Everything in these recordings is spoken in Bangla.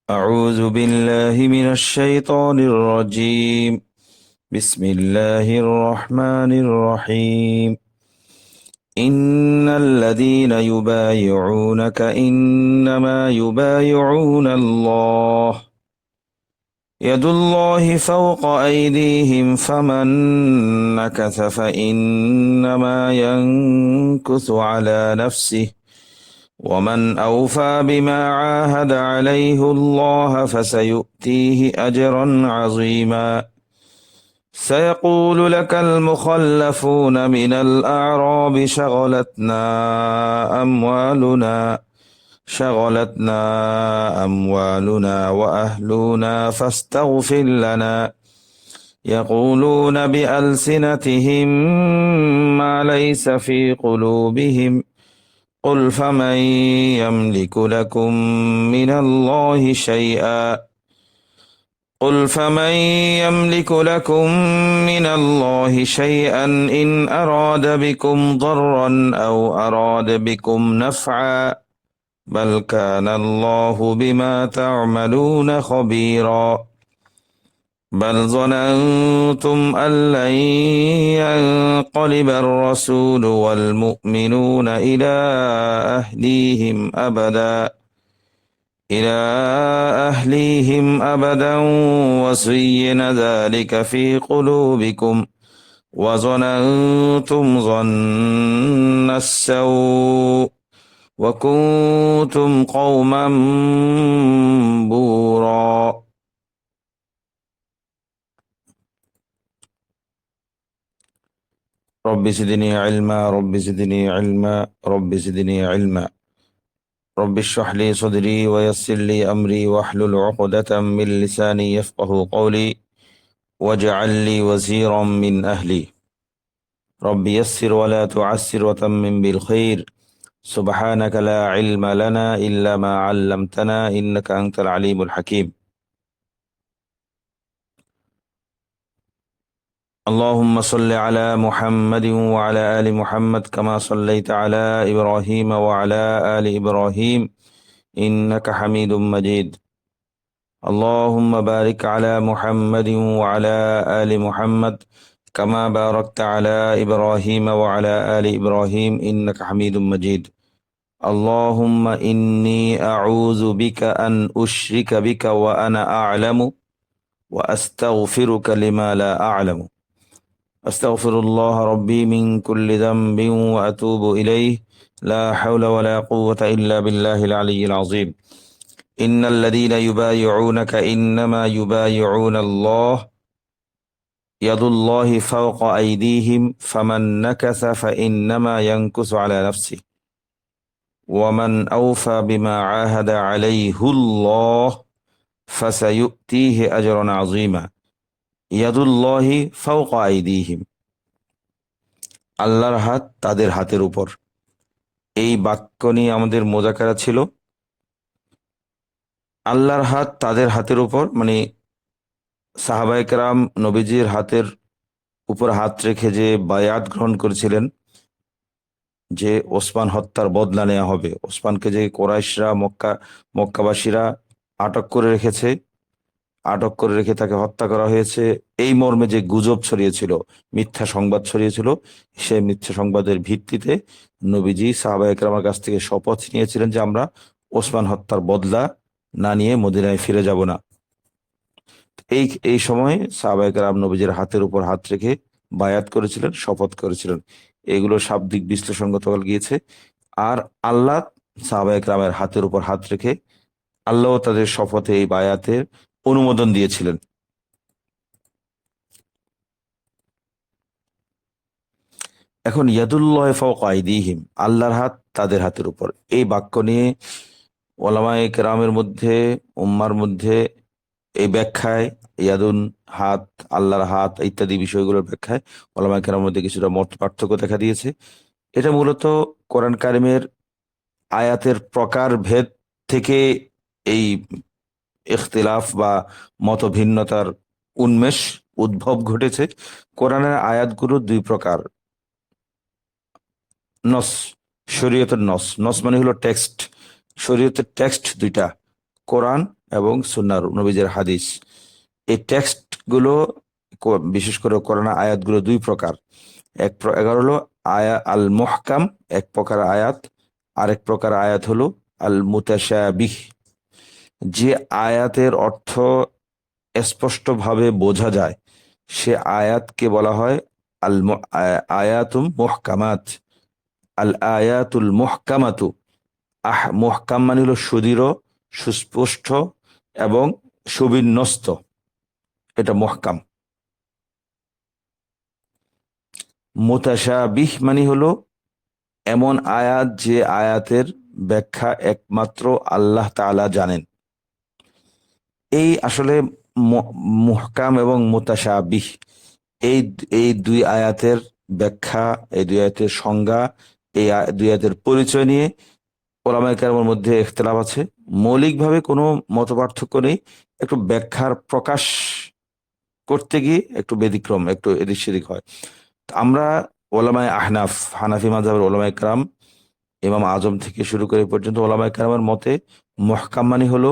أعوذ بالله من الشيطان الرجيم. بسم الله الرحمن الرحيم. إن الذين يبايعونك إنما يبايعون الله يد الله فوق أيديهم فمن نكث فإنما ينكث على نفسه ومن أوفى بما عاهد عليه الله فسيؤتيه أجرا عظيما. سيقول لك المخلفون من الأعراب شغلتنا أموالنا وأهلنا فاستغفر لنا يقولون بألسنتهم ما ليس في قلوبهم قل فمن يملك لكم من الله شيئا إن أراد بكم ضرا أو أراد بكم نفعا بل كان الله بما تعملون خبيرا بل ظننتم أن لن ينقلب الرسول والمؤمنون إلى أهليهم أبدا وزين ذلك في قلوبكم وظننتم ظن السوء وكنتم قوما بورا. رب زدني علما رب زدني علما رب زدني علما رب اشرح لي صدري ويسر لي أمري واحلل عقدة من لساني يفقه قولي واجعل لي وزيرا من أهلي رب يسر ولا تعسر وتمم بالخير سبحانك لا علم لنا إلا ما علمتنا إنك أنت العليم الحكيم. اللهم صل على محمد وعلى آل محمد كما صليت على إبراهيم وعلى آل إبراهيم إنك حميد مجيد. اللهم بارك على محمد وعلى آل محمد كما باركت على إبراهيم وعلى آل إبراهيم إنك حميد مجيد. اللهم إني أعوذ بك أن أشرك بك وأنا أعلم وأستغفرك لما لا أعلم. أستغفر الله ربي من كل ذنب وأتوب إليه لا حول ولا قوة إلا بالله العلي العظيم. إن الذين يبايعونك إنما يبايعون الله يد الله فوق أيديهم فمن نكث فإنما ينكث على نفسه ومن أوفى بما عاهد عليه الله فسيؤتيه أجرا عظيما. ইয়াদুল্লাহি ফাওকা আইদিহিম, আল্লাহর হাত তাদের হাতের উপর। এই বাক্য নিয়ে আমাদের মোজাকারা ছিল। আল্লাহর হাত তাদের হাতের উপর মানে সাহাবায়ে কেরাম নবীজির হাতের উপর হাত রেখে যে বায়াত গ্রহণ করেছিলেন যে ওসমান হত্যার বদলা নেওয়া হবে, ওসমানকে যে কোরাইশরা মক্কাবাসীরা আটক করে রেখে তাকে হত্যা করা হয়েছে, এই মর্মে যে গুজব ছড়িয়েছিল, মিথ্যা সংবাদ ছড়িয়েছিল, সেই মিথ্যা সংবাদের ভিত্তিতে নবীজি সাহাবায়ে কেরামের কাছ থেকে শপথ নিয়েছিলেন যে আমরা ওসমান হত্যার বদলা না নিয়ে মদিনায় ফিরে যাব না। এই সময় সাহাবায়ে কেরাম নবীজির হাতের উপর হাত রেখে বায়াত করেছিলেন, শপথ করেছিলেন। এগুলো শাব্দিক বিশ্লেষণ গতকাল গিয়েছে। আর আল্লাহ সাহাবায়ে কেরামের হাতের উপর হাত রেখে আল্লাহ তাদের শপথে এই বায়াতের অনুমোদন দিয়েছিলেন। এখন ইয়াদুল্লাহি ফাওকা আইদিহিম, আল্লাহর হাত তাদের হাতের উপর, এই বাক্য নিয়ে ওলামায়ে কেরামের মধ্যে, উম্মার মধ্যে এই ব্যাখ্যায় ইয়াদুন হাত, আল্লাহর হাত ইত্যাদি বিষয়গুলোর ব্যাখ্যায় ওলামায়ে কেরামের মধ্যে কিছুটা মত পার্থক্য দেখা দিয়েছে। এটা মূলত কোরআন কারিমের আয়াতের প্রকার ভেদ থেকে এই ইখতিলাফ বা মতভিন্নতার উদ্ভব ঘটেছে। কোরআনের আয়াতগুলো দুই প্রকার, নস, শরীয়তের নস মানে হলো টেক্সট, শরীয়তের টেক্সট দুইটা, কোরআন এবং সুন্নাহ নবীজের হাদিস। এই টেক্সটগুলো বিশেষ করে কোরআন আয়াতগুলো দুই প্রকার। এগারো হলো আয়া আল মুহকাম, এক প্রকার আয়াত। আরেক প্রকার আয়াত হলো আল মুতাশাবিহ, যে আয়াতের অর্থ স্পষ্টভাবে বোঝা যায় সে আয়াতকে বলা হয় আয়াতুম মুহকামাত। আল আয়াতুল মুহকামাতু, মুহকাম মানে হলো সুদৃঢ়, সুস্পষ্ট এবং সুবিন্যস্ত, এটা মুহকাম। মুতাশাবিহ মানে হলো এমন আয়াত যে আয়াতের ব্যাখ্যা একমাত্র আল্লাহ তাআলা জানেন। এই আসলে মুহকাম এবং মুতাশাবিহ, এই এই দুই আয়াতের ব্যাখ্যা, এই দুই আয়াতের সংজ্ঞা, এই দুই আয়াতের পরিচয় নিয়ে ওলামায়ে কেরামের মধ্যে ইখতিলাফ আছে। মৌলিকভাবে কোনো মতপার্থক্য নেই, একটু ব্যাখ্যার প্রকাশ করতে গিয়ে একটু ব্যতিক্রম, একটু এদিক সেদিক হয়। আমরা ওলামায়ে আহনাফ, হানাফি মাযহাবের ওলামায়ে কেরাম, ইমাম আজম থেকে শুরু করে পর্যন্ত ওলামায়ে কেরামের মতে মুহকাম মানে হলো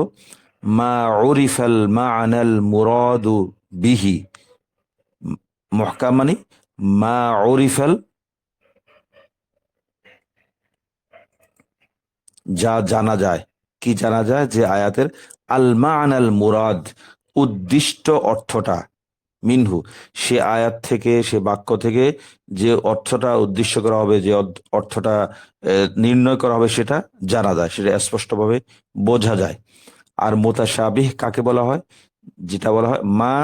মা উরিফাল মা'নাল মুরাদু বিহি। মুহকাম মানে মা উরিফাল, যা জানা যায়। কি জানা যায়? যে আয়াতের আল মা'নাল মুরাদ, উদ্দিষ্ট অর্থটা, মিনহু, সে আয়াত থেকে, সে বাক্য থেকে যে অর্থটা উদ্দেশ্য করা হবে, যে অর্থটা নির্ণয় করা হবে, সেটা জানা যায়, সেটা স্পষ্টভাবে বোঝা যায়। আর মুতাশাবিহ কাকে বলা হয়? যেটা বলা হয় মা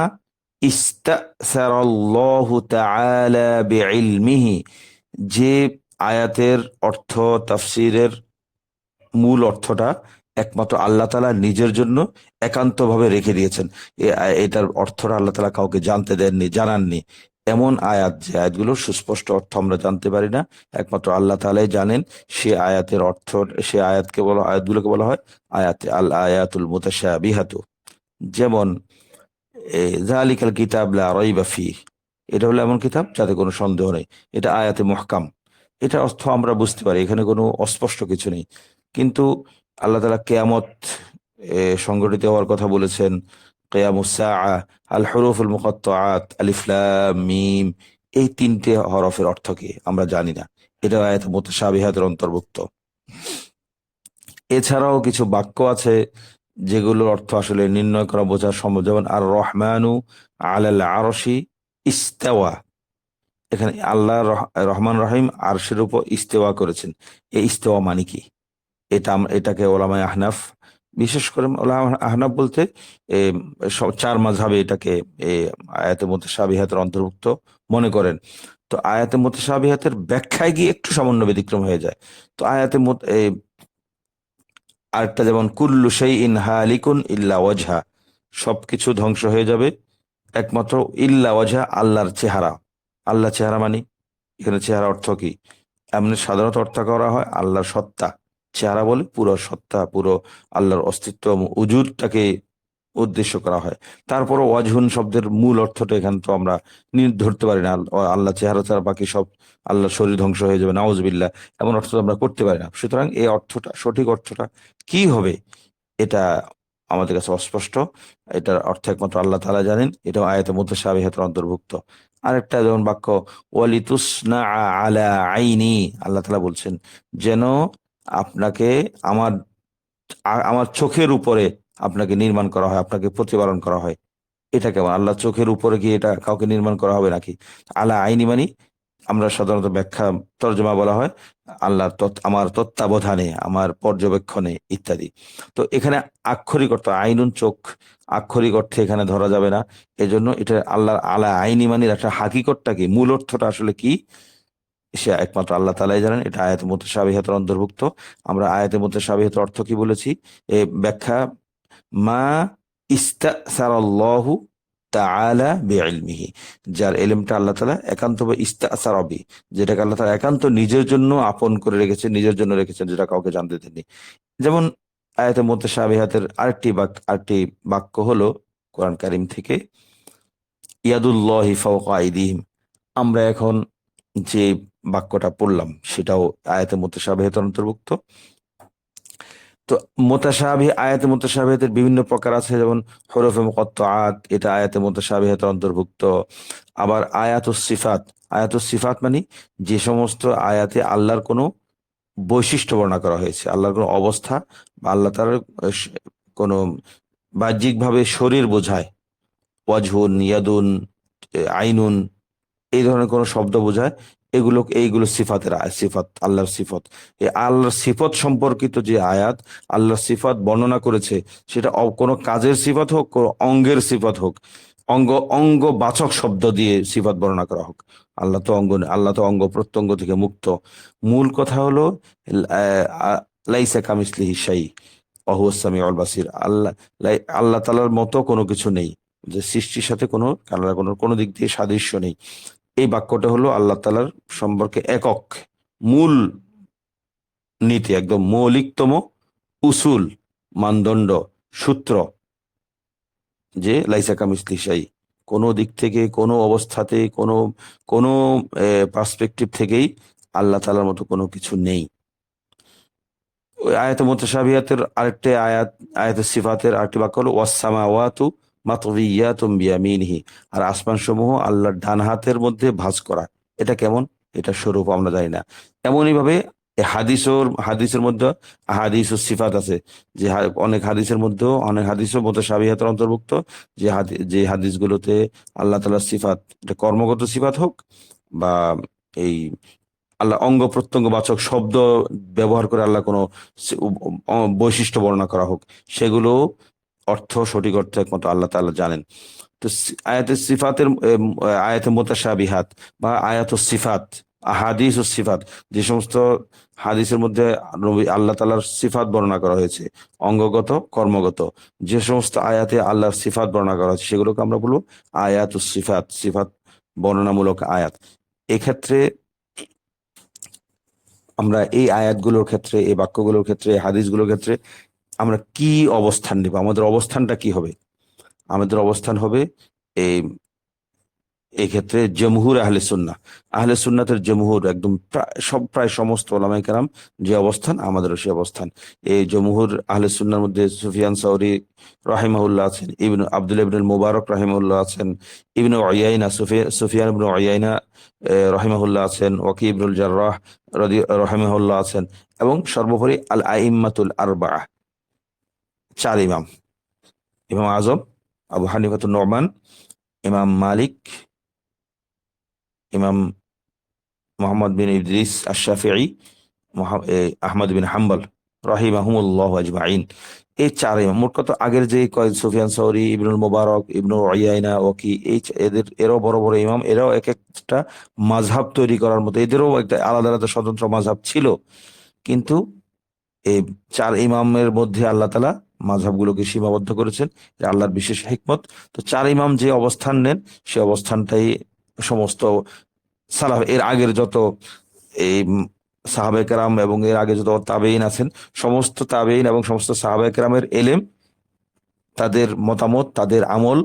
ইস্তাসারাল্লাহু তাআলা বিইলমিহি, যে আয়াতের অর্থ তাফসীরের মূল অর্থটা একমাত্র আল্লাহ তাআলা নিজের জন্য একান্তভাবে রেখে দিয়েছেন। এটার অর্থটা আল্লাহ তাআলা কাউকে জানতে দেননি, জানাননি। এমন আয়াত, যে আয়াতগুলোর সুস্পষ্ট অর্থ আমরা জানতে পারি না, একমাত্র আল্লাহ তাআলাই জানেন, সে আয়াতের অর্থ, সে আয়াতগুলোকে বলা হয় আল আয়াতুল মুতাশাবিহাতু। যেমন যালিকাল কিতাব লা রাইবা ফীহ, এটা হলো এমন কিতাব যাতে কোনো সন্দেহ নেই, এটা আয়াতে মুহকাম। এটা অর্থ আমরা বুঝতে পারি, এখানে কোনো অস্পষ্ট কিছু নেই। কিন্তু আল্লাহ তাআলা কিয়ামত সংঘটিত হওয়ার কথা বলেছেন, কিয়ামুস সাআ, আল হুরুফুল মুকাত্তাআত, আলিফ লাম মিম, এই তিনটে হরফের অর্থ কি আমরা জানি না, এটা আয়াতে মুতাশাবিহাতের অন্তর্ভুক্ত। এছাড়াও কিছু বাক্য আছে যেগুলোর অর্থ আসলে নির্ণয় করা, বোঝা সম্ভব। যেমন আর রহমানু আলাল আরশি ইস্তাওয়া, এখানে আল্লাহ রহমান রহিম আরশের উপর ইস্তেওয়া করেছেন। এই ইস্তেওয়া মানে কি? এটাকে ওলামায়ে আহনাফ, বিশেষ করে ওলামা আহনাফ বলতে চার মাযহাবে এটাকে আয়াতে মুতাশাবিহাতের অন্তর্ভুক্ত মনে করেন। তো আয়াতে মুতাশাবিহাতের ব্যাখ্যায় গিয়ে একটু সামান্য ব্যতিক্রম হয়ে যায়। তো আরেকটা যেমন কুল্লু শাইইন হালিকুন ইল্লা ওয়াজহা, সবকিছু ধ্বংস হয়ে যাবে একমাত্র ইল্লা ওয়াজহা, আল্লাহর চেহারা। আল্লাহ চেহারা মানে এখানে চেহারা অর্থ কি? এমনি সাধারণত অর্থ করা হয় আল্লাহর সত্তা। চেহারা বলে পুরো সত্তা, পুরো আল্লাহর অস্তিত্ব এবং উজুদটাকে উদ্দেশ্য করা হয়। তারপরও ওয়াজহুন শব্দের মূল অর্থটা এখানে তো আমরা ধরতে পারি না। আল্লাহ চেহারা ছাড়া বাকি সব, আল্লাহর শরীর ধ্বংস হয়ে যাবে, নাউজুবিল্লাহ, এমন অর্থ তো আমরা করতে পারি না। সুতরাং এই অর্থটা, সঠিক অর্থটা কি হবে, এটা আমাদের কাছে অস্পষ্ট। এটার অর্থ একমাত্র আল্লাহ তাআলা জানেন। এটাও আয়াতে মুতাশাবিহাতের অন্তর্ভুক্ত। আরেকটা যেমন বাক্য ওয়ালিতুসনা আলা আইনি, আল্লাহ তাআলা বলছেন যেন আপনাকে আমার আমার চোখের উপরে আপনাকে নির্মাণ করা হয়, আপনাকে প্রতিপালন করা হয়। এটা কেমন? আল্লাহ চোখের উপরে কি এটা কাউকে নির্মাণ করা হবে নাকি? আলা আইনি মানি আমরা সাধারণত ব্যাখ্যা, তর্জমা বলা হয় আল্লাহর আমার তত্ত্বাবধানে, আমার পর্যবেক্ষণে ইত্যাদি। তো এখানে আক্ষরিক অর্থ আইনুন চোখ, আক্ষরিক অর্থে এখানে ধরা যাবে না। এজন্য এটা আল্লাহর আলা আইনি মানির একটা হাকিকতটা কি, মূল অর্থটা আসলে কি, সে একমাত্র আল্লাহ তাআলাই জানেন। এটা আয়াতে মুতাশাবিহাতের অন্তর্ভুক্ত। আমরা আয়াতে মুতাশাবিহাতের অর্থ কি বলেছি? ব্যাখ্যা মা ইস্তাসারাল্লাহু তাআলা বিইলমিহি, যার ইলমটা আল্লাহ তাআলা একান্তভাবে ইস্তাসারা বি, যেটাকে আল্লাহ তাআলা একান্ত নিজের জন্য আপন করে রেখেছেন, নিজের জন্য রেখেছেন, যেটা কাউকে জানতে দেননি। যেমন আয়াতে মুতাশাবিহাতের আরেকটি বাক্য হলো কোরআন কারীম থেকে ইয়াদুল্লাহি ফাওকা আইদিহিম। আমরা এখন যে বাক্যটা পড়লাম সেটাও আয়াতে মুতাশাবিহাতের অন্তর্ভুক্ত। তো আয়াতে মুতাশাবিহাতের বিভিন্ন প্রকার আছে, যেমন হরফে মুকাত্তাআত, এটা আয়াতে মুতাশাবিহাতের অন্তর্ভুক্ত। আবার আয়াতুস সিফাত মানে যে সমস্ত আয়াতে আল্লাহর কোনো বৈশিষ্ট্য বর্ণনা করা হয়েছে, আল্লাহর কোনো অবস্থা বা আল্লাহ তাআলার কোনো বাহ্যিকভাবে শরীর বোঝায়, ওয়াজহুন, ইয়াদুন, আইনুন, এই ধরনের কোনো শব্দ বোঝায়, এইগুলো সিফাত, আল্লাহর সিফত। এই আল্লাহর সিফত সম্পর্কিত যে আয়াত আল্লাহর সিফাত বর্ণনা করেছে, সেটা কোনো কাজের সিফত হোক, কোনো অঙ্গের সিফত হোক, অঙ্গ অঙ্গ বাচক শব্দ দিয়ে সিফাত বর্ণনা করা হোক। আল্লাহ তো অঙ্গ প্রত্যঙ্গ থেকে মুক্ত। মূল কথা হলো লাইসা কামিসলিহি শাই ওয়া হুয়াস সামিউল বাসির। আল্লাহ তাআলার মতো কোনো কিছু নেই, যে সৃষ্টির সাথে আল্লাহর কোনো দিক দিয়ে সাদৃশ্য নেই। এই বাক্যটা হলো আল্লাহ তাআলার সম্পর্কে একক মূল নীতি, একদম মৌলিকতম উসুল, মানদণ্ড, সূত্র, যে লাইসা কামিসলিহি শাই। কোনো দিক থেকে, কোনো অবস্থাতে, কোনো পার্সপেক্টিভ থেকেই আল্লাহ তাআলার মতো কোনো কিছু নেই। ওই আয়াতে মুতাশাবিহাতের আরেকটি আয়াতে সিফাতের আরেকটি বাক্য হলো ওয়াস সামাওয়াতু মাতউইয়াতুম বিয়ামিনিহি, আর আসমান সমূহ আল্লাহর ডান হাতের মধ্যে ভাঁজ করা। এটা কেমন? এটা স্বরূপ আমরা জানি না। এমনই ভাবে হাদিসের মধ্যে সিফাত আছে, যে অনেক হাদিসও মুতাশাবিহাতের অন্তর্ভুক্ত, যে হাদিসগুলোতে আল্লাহ তাআলার সিফাত, এটা কর্মগত সিফাত হোক বা এই আল্লাহ অঙ্গ প্রত্যঙ্গ বাচক শব্দ ব্যবহার করে আল্লাহ কোনো বৈশিষ্ট্য বর্ণনা করা হোক, সেগুলো সঠিক অর্থ একমাত্র আল্লাহ তাআলা জানেন। তো আয়াতে মুতাশাবিহাত বা সিফাত, আহাদিস ও সিফাত, যে সমস্ত হাদিসের মধ্যে আল্লাহ তাআলার সিফাত বর্ণনা করা হয়েছে, অঙ্গগত, কর্মগত, যে সমস্ত আয়াতে আল্লাহর সিফাত বর্ণনা করা হয়েছে, সেগুলোকে আমরা বলবো সিফাত বর্ণনামূলক আয়াত। এক্ষেত্রে আমরা এই আয়াতগুলোর ক্ষেত্রে, এই বাক্যগুলোর ক্ষেত্রে, হাদিসগুলোর ক্ষেত্রে আমরা কি অবস্থান নিব? আমাদের অবস্থানটা কি হবে? আমাদের অবস্থান হবে এই এই ক্ষেত্রে জমহুর আহলে সুন্নাতের জমহুর, একদম প্রায় সমস্ত ওলামায়ে কেরাম যে অবস্থান, আমাদেরও সেই অবস্থান। এই জমহুর আহলে সুন্নার মধ্যে সুফিয়ান সাউরি রাহিমাহুল্লাহ আছেন, আব্দুল্লাহ ইবনুল মুবারক রাহিমাহুল্লাহ আছেন, সুফিয়ান ইবনে উয়াইনা রাহিমাহুল্লাহ আছেন, ওয়াকি ইবনুল জাররাহ রাহিমাহুল্লাহ আছেন, এবং সর্বোপরি আল আইম্মাতুল আরবাআহ, চার ইমাম: ইমাম আজম আবু হানিফাতুন নুমান, ইমাম মালিক, ইমাম মোহাম্মদ বিন ইদ্রিস আশ-শাফিঈ, আহমদ বিন হাম্বল রাহিমাহুমুল্লাহ আজমাইন। এই চার ইমাম, মোট কথা আগের যে সুফিয়ান সাউরি, ইবনুল মুবারক, ইবনু উয়াইনা, ওয়াকি, এরাও বড় বড় ইমাম, এরাও এক একটা মাযহাব তৈরি করার মতো, এদেরও একটা আলাদা আলাদা স্বতন্ত্র মাযহাব ছিল। কিন্তু এই চার ইমামের মধ্যে আল্লাহ তাআলা মাযহাবগুলোকে সীমাবদ্ধ করেছেন, এটা আল্লাহর বিশেষ হিকমত। তো চার ইমাম যে অবস্থান নেন, সে অবস্থানটাই সমস্ত সালাফ, এর আগের যত এই সাহাবায়ে কেরাম এবং এর আগে যত তাবেঈন আছেন, সমস্ত তাবেঈন এবং সমস্ত সাহাবায়ে কেরামের এলেম, তাদের মতামত, তাদের আমল,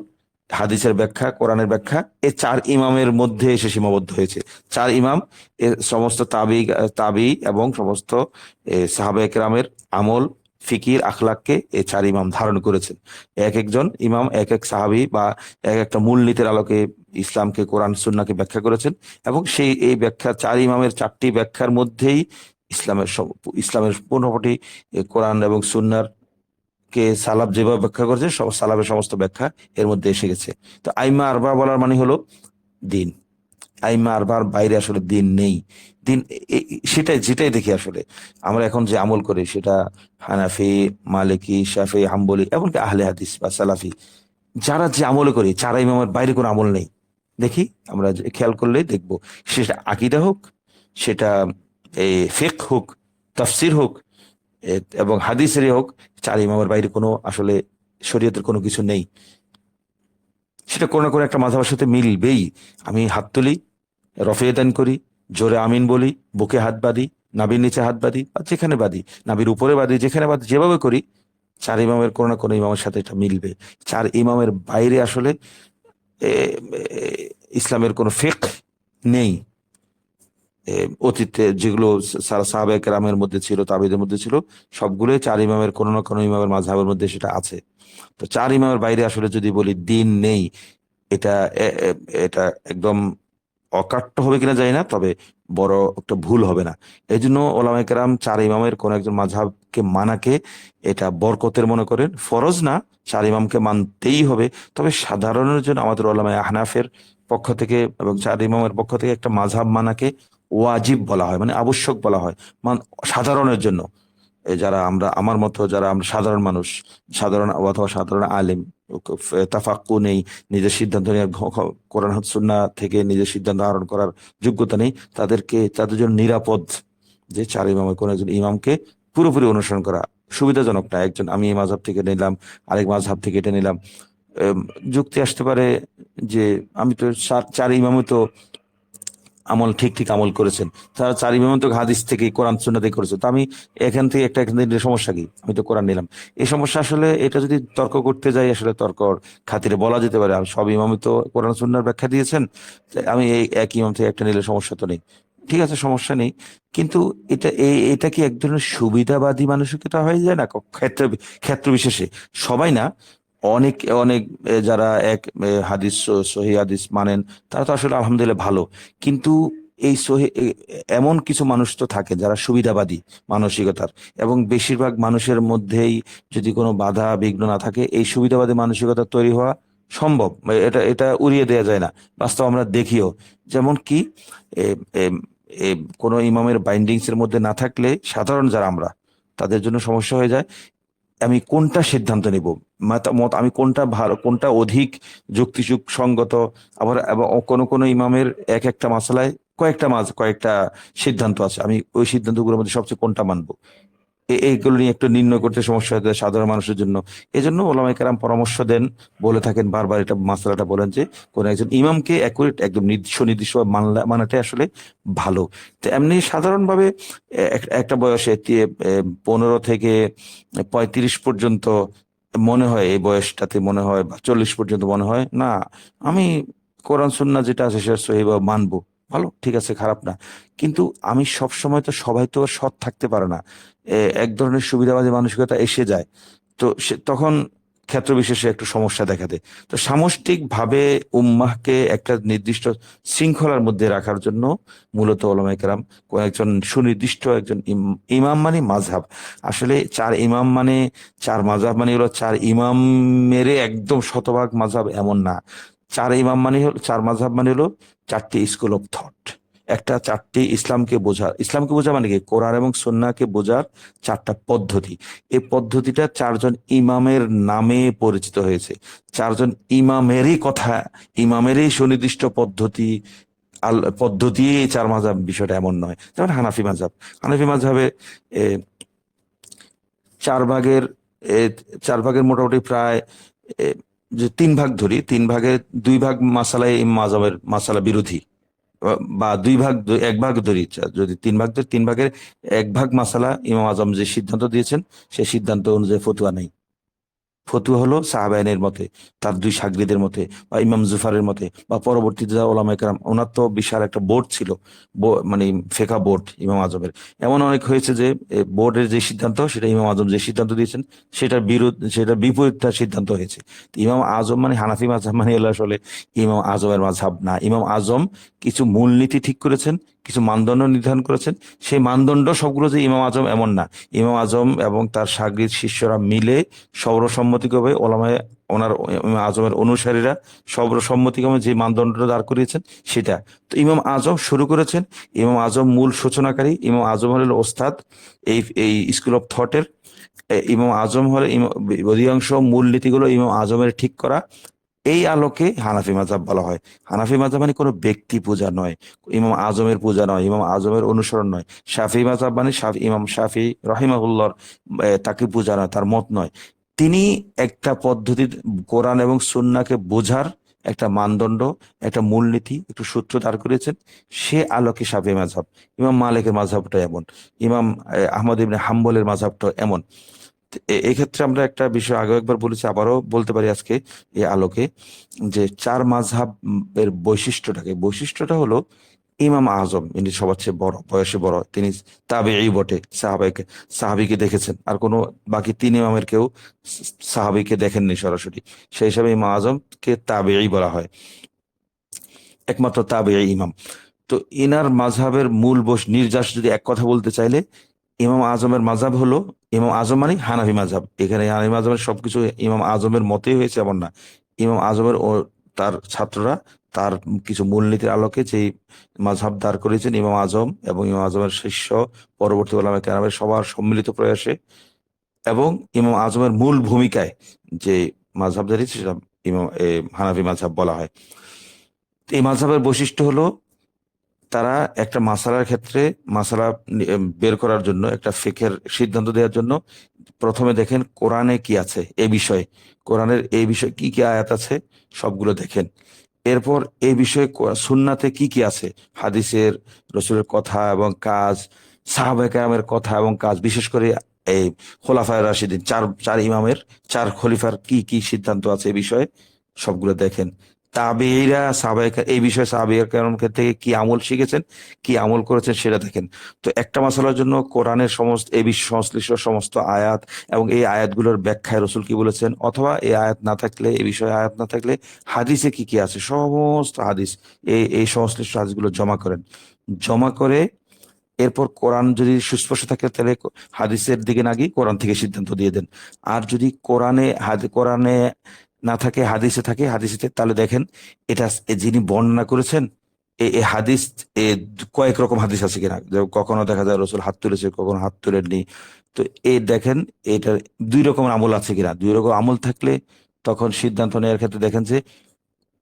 হাদিসের ব্যাখ্যা, কোরআনের ব্যাখ্যা, এই চার ইমামের মধ্যে এসে সীমাবদ্ধ হয়েছে। চার ইমাম এ সমস্ত তাবি এবং সমস্ত সাহাবায়ে কেরামের আমল, ফিকির, আখলাককে এই চার ইমাম ধারণ করেছেন। এক একজন ইমাম এক এক সাহাবী বা এক একটা মূলনীতির আলোকে ইসলামকে, কোরআন সুন্নাহকে ব্যাখ্যা করেছেন, এবং এই ব্যাখ্যা, চার ইমামের চারটি ব্যাখ্যার মধ্যেই ইসলামের পূর্ণপটি কোরআন এবং সুন্নাহর কে সালাফ যেভাবে ব্যাখ্যা করেছে, সালাফের সমস্ত ব্যাখ্যা এর মধ্যে এসে গেছে। তো আইমা আরবা বলার মানে হলো দিন। আইমা আরবার বাইরে আসলে দিন নেই। দিন যেটাই দেখি আসলে আমরা এখন যে আমল করি, সেটা হানাফি, মালিকি, শাফি, হাম্বলি, এমনকি আহলে হাদিস বা সালাফি, যারা যে আমল করি, চার ইমামের বাইরে কোনো আমল নেই। দেখি, আমরা খেয়াল করলেই দেখবো, সেটা আকীদা হোক, সেটা ফিকহ হোক, তাফসীর হোক, এবং হাদিসেরই হোক, চার ইমামের বাইরে কোনো আসলে শরীয়তের কোনো কিছু নেই। সেটা কোনো না কোনো একটা মাযহাবের সাথে মিলবেই। আমি হাত তুলি, রফে দান করি, জোরে আমিন বলি, বুকে হাত বাঁধি, নাভির নিচে হাত বাঁধি, বা যেখানে বাঁধি, নাভির উপরে বাঁধি, যেখানে বাঁধি, যেভাবে করি, চার ইমামের কোনো না কোনো ইমামের সাথে এটা মিলবে। চার ইমামের বাইরে আসলে এ, এ, ইসলামের কোনো ফিকহ নেই। অতীতে যেগুলো সাহাবায়ে কেরামের মধ্যে ছিল, তাবিদের মধ্যে ছিল, সবগুলোই চার ইমামের কোনো না কোনো ইমামের মাযহাবের মধ্যে সেটা আছে। তো চার ইমামের বাইরে আসলে যদি বলি দিন নেই, এটা এটা একদম অকাট্য হবে কিনা জানি না, তবে বড় একটা ভুল হবে না। এই জন্য ওলামায়ে কেরাম চার ইমামের কোন একজন মাযহাবকে মানাকে এটা বরকতের মনে করেন, ফরজ না, চার ইমামকে মানতেই হবে। তবে সাধারণের জন্য আমাদের ওলামায়ে আহনাফের পক্ষ থেকে এবং চার ইমামের পক্ষ থেকে একটা মাযহাব মানাকে ওয়াজিব বলা হয়, মানে আবশ্যক বলা হয়। মান সাধারণের জন্য, যারা আমরা, আমার মতো যারা আমরা সাধারণ মানুষ, সাধারণ অথবা সাধারণ আলেম, তাফাক্কু নেই, নিজের সিদ্ধান্ত নেওয়ার কোরআন সুন্নাহ থেকে নিজের সিদ্ধান্ত আহরণ করার যোগ্যতা নেই, তাদের জন্য নিরাপদ যে চার ইমামের কোন একজন ইমামকে পুরোপুরি অনুসরণ করা সুবিধাজনক না। একজন আমি এই মাযহাব থেকে নিলাম, আরেক মাযহাব থেকে এটা নিলাম। যুক্তি আসতে পারে যে আমি তো চার ইমামও তো আমল ঠিক ঠিক আমল করেছেন, তারা চার ইমাম তো হাদিস থেকে কোরআন সুন্নাহ থেকে করেছে, তো আমি এখান থেকে এখান থেকে সমস্যা কি, আমি তো কোরআন নিলাম। এই সমস্যা আসলে এটা যদি তর্ক করতে যাই, আসলে তর্ক খাতিরে বলা যেতে পারে আর সব ইমামই তো কোরআন সুন্নাহর ব্যাখ্যা দিয়েছেন, তাই আমি এই এক ইমাম থেকে একটা নিলে সমস্যা তো নেই, ঠিক আছে, সমস্যা নেই। কিন্তু এটা কি এক ধরনের সুবিধাবাদী মানসিকতা হয়ে যায় না ক্ষেত্র ক্ষেত্র বিশেষে? সবাই না, অনেক অনেক যারা হাদিস, সহিহ হাদিস মানেন, তারা তো আসলে আলহামদুলিল্লাহ ভালো। কিন্তু এই এমন কিছু মানুষ তো থাকে যারা সুবিধাবাদী মানসিকতার, এবং বেশিরভাগ মানুষের মধ্যেই যদি কোনো বাধা বিঘ্ন না থাকে, এই সুবিধাবাদী মানসিকতা তৈরি হওয়া সম্ভব। এটা এটা উড়িয়ে দেওয়া যায় না, বাস্তব আমরা দেখিও। যেমন কি এ, এ, এ, কোনো ইমামের বাইন্ডিংস এর মধ্যে না থাকলে সাধারণ যারা আমরা, তাদের জন্য সমস্যা হয়ে যায়। আমি কোনটা সিদ্ধান্ত নিব, মত আমি কোনটা ভালো, কোনটা অধিক যুক্তিসঙ্গত। আবার আবার কোন কোন ইমামের একটা মাসালায় কয়েকটা সিদ্ধান্ত আছে, আমি ওই সিদ্ধান্তগুলোর মধ্যে সবচেয়ে কোনটা মানবো, এইগুলো নিয়ে একটু নির্ণয় করতে সমস্যা হতে হয় সাধারণ মানুষের জন্য। এই জন্য ওলামায়ে কেরাম পরামর্শ দেন, বলে থাকেন বারবার, এটা মাসালাটা বলেন যে কোন একজন ইমামকে অ্যাকুরেট একদম সুনির্দিষ্ট মানাটা আসলে ভালো। তো এমনি সাধারণভাবে একটা বয়সে 15 থেকে 35 পর্যন্ত মনে হয়, এই বয়সটাতে মনে হয়, বা 40 পর্যন্ত মনে হয় না, আমি কোরআন সুন্নাহ যেটা আছে সেটা সহিহ মানবো, ভালো, ঠিক আছে, খারাপ না। কিন্তু আমি সব সময় তো, সবাই তো আর সৎ থাকতে পারে না, এক ধরনের সুবিধাবাদী মানসিকতা এসে যায়। তো তখন ক্ষেত্র বিশেষে একটু সমস্যা দেখা দেয়। তো সামষ্টিক ভাবে উম্মাহকে একটা নির্দিষ্ট শৃঙ্খলার মধ্যে রাখার জন্য মূলত ওলামায়ে কেরাম একজন সুনির্দিষ্ট একজন ইমাম মানে মাযহাব, আসলে চার ইমাম মানে চার মাযহাব মানে হলো চার ইমাম মেরে একদম শতভাগ মাযহাব এমন না। চার ইমাম মানে হলো, চার মাযহাব মানে হলো চারটি স্কুল অফ থট, একটা চারটি ইসলামকে বোঝা মানে কি, কোরআন এবং সুন্নাহকে বোঝার চারটা পদ্ধতি। এই পদ্ধতিটা চারজন ইমামের নামে পরিচিত হয়েছে। চারজন ইমামেরই কথা, ইমামেরই সুনির্দিষ্ট পদ্ধতি, পদ্ধতি এই চার মাযহাব, বিষয়টা এমন নয়। যেমন হানাফি মাযহাবে এ, চার ভাগের এ, চার ভাগের মোটামুটি প্রায় এ, যে তিন ভাগ ধরি, তিন ভাগের দুই ভাগ মাসালায় ইমাম আযমের মাসালা বিরোধী, বা এক ভাগ ধরি, যদি তিন ভাগ ধরি, তিন ভাগের এক ভাগ মাসালা ইমাম আজম যে সিদ্ধান্ত দিয়েছেন সেই সিদ্ধান্ত অনুযায়ী ফতুয়া নেই। ফতুয়া হলো সাহাবায়নের মতে, তার দুই শাগরিদের মতে, বা ইমাম জুফারের মতে, বা পরবর্তীতে যারা ওলামায়ে কেরাম, ওনার তো বিশাল একটা বোর্ড ছিল, মানে ফেকা বোর্ড ইমাম আজমের। এমন অনেক হয়েছে যে বোর্ডের যে সিদ্ধান্ত, সেটা ইমাম আজম যে সিদ্ধান্ত দিয়েছেন সেটার বিপরীত তার সিদ্ধান্ত হয়েছে। তো ইমাম আজম মানে হানাফি মাযহাব মানে হলো আসলে ইমাম আজমের মাযহাব না। ইমাম আজম কিছু মূলনীতি ঠিক করেছেন, কিছু মানদণ্ড নির্ধারণ করেছেন, সেই মানদণ্ড সবগুলো যে ইমাম আজম এমন না। ইমাম আজম এবং তার শাগরিদ শিষ্যরা মিলে সর্বসম্মতিক্রমে ওনার ইমাম আজমের অনুসারীরা সর্বসম্মতিক্রমে যে মানদণ্ডটা দাঁড় করিয়েছেন সেটা। তো ইমাম আজম শুরু করেছেন, ইমাম আজম মূল সূচনাকারী, ইমাম আজম হলেন ওস্তাদ এই এই স্কুল অফ থটের। ইমাম আজম হলে অধিকাংশ মূল নীতিগুলো ইমাম আজমের ঠিক করা। এই আলোকে হানাফি মাযহাব বলা হয়। হানাফি মাযহাব মানে কোনো ব্যক্তি পূজা নয়, ইমাম আজমের পূজা নয়, ইমাম আজমের অনুসরণ নয়। শাফি মাযহাব মানে ইমাম শাফি রাহিমাহুল্লাহর তাকে পূজা নয়, তার মত নয়। তিনি একটা পদ্ধতি, কোরআন এবং সুন্নাহকে বোঝার একটা মানদণ্ড, একটা মূলনীতি, একটু সূত্র দাঁড় করেছেন, সে আলোকে শাফি মাযহাব। ইমাম মালিকের মাযহাবটা এমন, ইমাম আহমদ ইবনে হাম্বলের মাযহাবটা এমন। এক্ষেত্রে আমরা একটা বিষয় আগে একবার বলেছি, আবারও বলতে পারি আজকে এই আলোকে, যে চার মাযহাব এর বৈশিষ্ট্যটা হলো ইমাম আজম ইনি সবার চেয়ে বড়, বয়সে বড়, তিনি তাবেঈ বটে, সাহাবিকে দেখেছেন। আর কোনো বাকি তিন ইমামের কেউ সাহাবিকে দেখেননি সরাসরি, সেই হিসাবে ইমাম আজমকে তাবেঈ বলা হয়, একমাত্র তাবেঈ ইমাম। তো ইনার মাযহাবের মূল নির্যাস যদি এক কথা বলতে চাইলে, ইমাম আজমের মাযহাব হলো, ইমাম আজম মানে হানাফি মাযহাব, এখানে হানাফি মাযহাবের সবকিছু ইমাম আজমের মতেই হয়েছে এমন না। ইমাম আজমের ও তার ছাত্ররা তার কিছু মূলনীতির আলোকে যেই মাযহাব দাঁড় করেছেন, ইমাম আজম এবং ইমাম আজমের শিষ্য পরবর্তী উলামায়ে কেরামের সবার সম্মিলিত প্রয়াসে এবং ইমাম আজমের মূল ভূমিকায় যে মাযহাব দাঁড়িয়েছে সেটা ইমাম হানাফি মাযহাব বলা হয়। এই মাযহাবের বৈশিষ্ট্য হলো, তারা একটা মাসালার ক্ষেত্রে মাসালা বের করার জন্য, একটা ফিকহের সিদ্ধান্ত দেওয়ার জন্য প্রথমে দেখেন কোরআনে কি আছে এই বিষয়ে, কোরআনের এই বিষয়ে কি কি আয়াত আছে সবগুলো দেখেন। এরপর এই বিষয়ে সুন্নাতে কি কি আছে, হাদিসের, রসুলের কথা এবং কাজ, সাহাবায়ে কেরামের কথা এবং কাজ, বিশেষ করে এই খোলাফায়ে রাশিদিন, চার চার ইমামের, চার খলিফার কি কি সিদ্ধান্ত আছে এই বিষয়ে সবগুলো দেখেন। তাবেঈরা এই বিষয়ে সাহাবায়ে কেরাম থেকে কি আমল শিখেছেন, কি আমল করেছেন সেটা দেখেন। তো একটা মাসালার জন্য কোরআনের সমস্ত এই বিষয় সংশ্লিষ্ট সমস্ত আয়াত এবং এই আয়াতগুলোর ব্যাখ্যায় রসুল কি বলেছেন, অথবা এই আয়াত না থাকলে, এই বিষয়ে আয়াত না থাকলে হাদিসে কি কি আছে সমস্ত হাদিস, এই সংশ্লিষ্ট হাদিসগুলো জমা করেন। জমা করে এরপর কোরআন যদি সুস্পষ্ট থাকে তাহলে হাদিসের দিকে না গিয়ে কোরআন থেকে সিদ্ধান্ত দিয়ে দেন। আর যদি কোরআনে না থাকে, হাদিসে থাকে, তাহলে দেখেন এটা যিনি বর্ণনা করেছেন এই হাদিস, এ কয়েক রকম হাদিস আছে কিনা, কখনো দেখা যায় রসুল হাত তুলেছে, কখনো হাত তুলেননি। তো এই দেখেন এটা দুই রকম আমল আছে কিনা, দুই রকম আমল থাকলে তখন সিদ্ধান্ত নেওয়ার ক্ষেত্রে দেখেন যে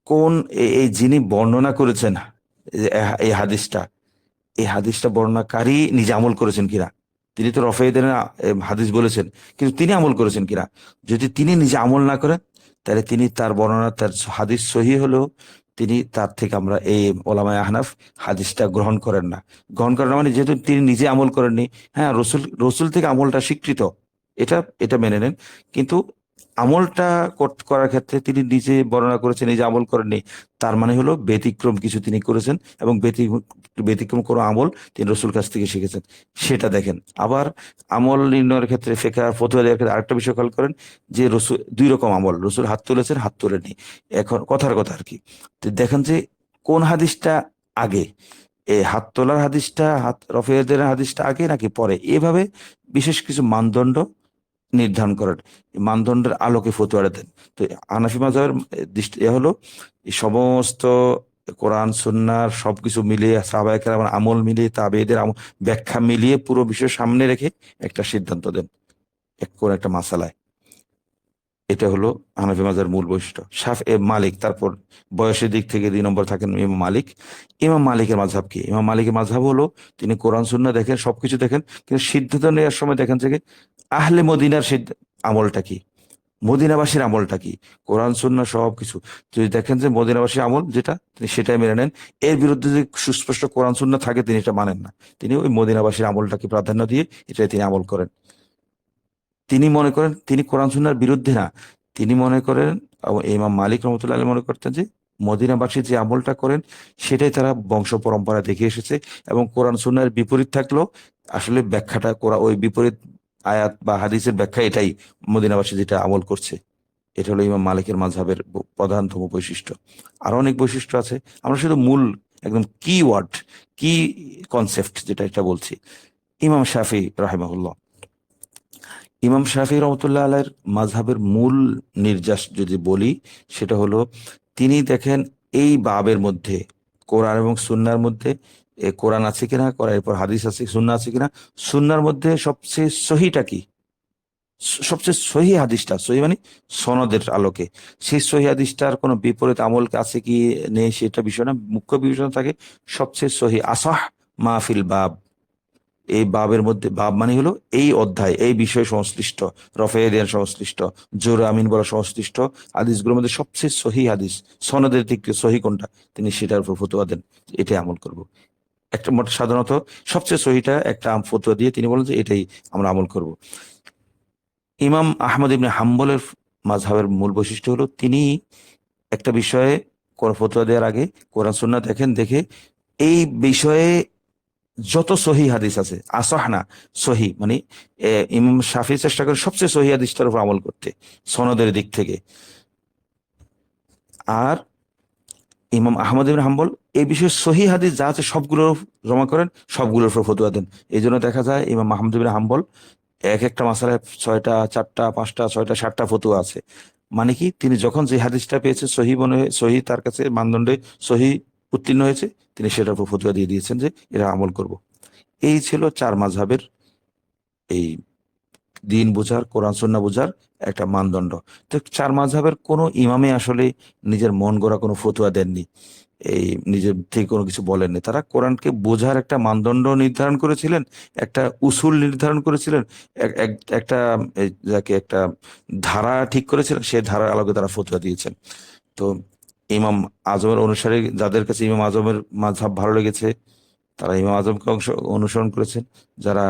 কোন এই যিনি বর্ণনা করেছেন এই হাদিসটা, এই হাদিসটা বর্ণনাকারী নিজে আমল করেছেন কিনা। তিনি তো রফায়েদের হাদিস বলেছেন, কিন্তু তিনি আমল করেছেন কিনা। যদি তিনি নিজে আমল না করেন তাহলে তিনি তার বর্ণনা, তার হাদিস সহি হলেও তিনি তার থেকে আমরা এই ওলামায়ে আহনাফ হাদিসটা গ্রহণ করেন না। গ্রহণ করেন না মানে যেহেতু তিনি নিজে আমল করেননি। হ্যাঁ, রসুল রসুল থেকে আমলটা স্বীকৃত, এটা এটা মেনে নেন, কিন্তু আমলটা করার ক্ষেত্রে তিনি নিজে বর্ণনা করেছেন, নিজে আমল করেননি, তার মানে হলো ব্যতিক্রম কিছু তিনি করেছেন এবং ব্যতিক্রম কোনো আমল তিনি রসুল কাছ থেকে শিখেছেন, সেটা দেখেন। আবার আমল নির্ণয়ের ক্ষেত্রে, ফিকহ ফতোয়া দেওয়ার ক্ষেত্রে আরেকটা বিষয় খেয়াল করেন যে রসুল দুই রকম আমল, রসুল হাত তুলেছেন, হাত তোলেননি। এখন কথার কথা আর কি, তো দেখেন যে কোন হাদিসটা আগে, এই হাত তোলার হাদিসটা, হাত রফেদের হাদিসটা আগে নাকি পরে, এভাবে বিশেষ কিছু মানদণ্ড নির্ধারণ করেন, এই মানদণ্ডের আলোকে ফতোয়াটা দেন। তো হানাফি মাযহাবের দৃষ্টি হলো এই সমস্ত কোরআন সুন্নাহর সবকিছু মিলিয়ে, সাহাবায়ে কেরামের আমল মিলিয়ে, তাবেঈদের ব্যাখ্যা মিলিয়ে পুরো বিষয় সামনে রেখে একটা সিদ্ধান্ত দেন কোন একটা মাসালায়। এটা হলো হানাফি মাযহাবের মূল বৈশিষ্ট্য। মালিক, তারপর বয়সের দিক থেকে 2 নম্বর থাকেন ইমাম মালিক। ইমাম মালিকের মাযহাব কি? ইমাম মালিকের মাযহাব হলো তিনি কোরআন সুন্নাহ দেখেন, সবকিছু দেখেন, কিন্তু সিদ্ধান্ত নেওয়ার সময় দেখেন যে আহলে মদিনার আমলটা কি, মদিনাবাসীর আমলটা কি, কোরআন সুন্নাহ সবকিছু যদি দেখেন যে মদিনাবাসীর আমল যেটা, তিনি সেটাই মেনে নেন। এর বিরুদ্ধে যদি সুস্পষ্ট কোরআন সুন্নাহ থাকে তিনি এটা মানেন না, তিনি ওই মদিনাবাসীর আমলটাকে প্রাধান্য দিয়ে এটাই তিনি আমল করেন। তিনি মনে করেন তিনি কোরআন সুন্নাহর বিরুদ্ধে না, তিনি মনে করেন, ইমাম মালিক রহমতুল্লাহ আলাইহি মনে করতেন যে মদিনাবাসী যে আমলটা করেন সেটাই তারা বংশ পরম্পরা দেখে এসেছে, এবং কোরআন সুন্নাহর বিপরীত থাকলেও আসলে ব্যাখ্যাটা ওই বিপরীত আয়াত বা হাদিসের ব্যাখ্যা এটাই, মদিনাবাসী যেটা আমল করছে। এটা হলো ইমাম মালিকের মাযহাবের প্রধানতম বৈশিষ্ট্য। আরো অনেক বৈশিষ্ট্য আছে, আমরা শুধু মূল একদম কি ওয়ার্ড, কি কনসেপ্ট যেটা এটা বলছি। ইমাম শাফি রাহিমাহুল্লাহ, ইমাম শাফি রহমতুল্লাহ আলাইহির মাযহাবের মূল নির্যাস যদি বলি, সেটা হলো তিনি দেখেন এই বাবের মধ্যে, কোরআন এবং সুন্নাহর মধ্যে, কোরআন আছে কিনা, কোরআন এরপর হাদিস আছে, সুন্নাহ আছে কিনা, সুন্নাহর মধ্যে সবচেয়ে সহিটা কি, সবচেয়ে সহি হাদিসটা, সহি মানে সনদের আলোকে, সেই সহি হাদিসটার কোনো বিপরীত আমল আছে কি নেই সেটা বিষয় না, মুখ্য বিষয় থাকে সবচেয়ে সহি আসাহ মাহফিল বাব। এই বাবের মধ্যে, বাব মানে হলো এই অধ্যায়, এই বিষয় সংশ্লিষ্ট, রফেদিয়ান সংশ্লিষ্ট, জোর আমিন বলা সংশ্লিষ্ট হাদিসগুলোর মধ্যে সবচেয়ে সহি হাদিস, সনদের দিক থেকে সহি কোনটা, তিনি সেটার উপর ফতোয়া দেন, এটাই আমল করব। একটা সাধারণত সবচেয়ে সহিটা একটা ফতোয়া দিয়ে তিনি বলেন যে এটাই আমরা আমল করব। ইমাম আহমদ ইবনে হাম্বলের মাযহাবের মূল বৈশিষ্ট্য হলো তিনি একটা বিষয়ে ফতোয়া দেওয়ার আগে কোরআন সুন্নাহ দেখেন, দেখে এই বিষয়ে যত সহি হাদিস আছে, আসহ না, সহি মানে ইমাম শাফি চেষ্টা করে সবচেয়ে সহি হাদিসটার উপর আমল করতে সনদের দিক থেকে। আর ইমাম আহমদ ইবনে হাম্বল এই বিষয়ে সহি হাদিস যা আছে সবগুলো জমা করেন, সবগুলোর উপর ফতোয়া দেন। এই জন্য দেখা যায় ইমাম আহমদ ইবনে হাম্বল এক একটা মাসালায় 6টা 4টা 5টা 6টা 7টা ফতোয়া আছে। মানে কি, তিনি যখন যে হাদিসটা পেয়েছে সহি মনে হয়ে, সহি তার কাছে মানদণ্ডে সহি উত্তীর্ণ হয়েছে, তিনি সেটার উপর ফতোয়া দিয়ে দিয়েছেন যে এরা আমল করব। এই ছিল চার মাযহাবের এই দিন বোঝার, কোরআন সুন্নাহ বোঝার একটা মানদণ্ড। তো চার মাযহাবের কোনো ইমামে আসলে নিজের মন গড়া কোনো ফতোয়া দেননি, এই নিজের থেকে কোনো কিছু বলেননি। তারা কোরআনকে বোঝার একটা মানদণ্ড নির্ধারণ করেছিলেন, একটা উসুল নির্ধারণ করেছিলেন, একটা যাকে একটা ধারা ঠিক করেছিলেন, সেই ধারার আলোকে তারা ফতোয়া দিয়েছেন। তো ইমাম আজমের অনুসারী যাদের কাছে ইমাম আজমের মাযহাব ভালো লেগেছে, তারা ইমাম আজমকে অনুসরণ করেছেন। যারা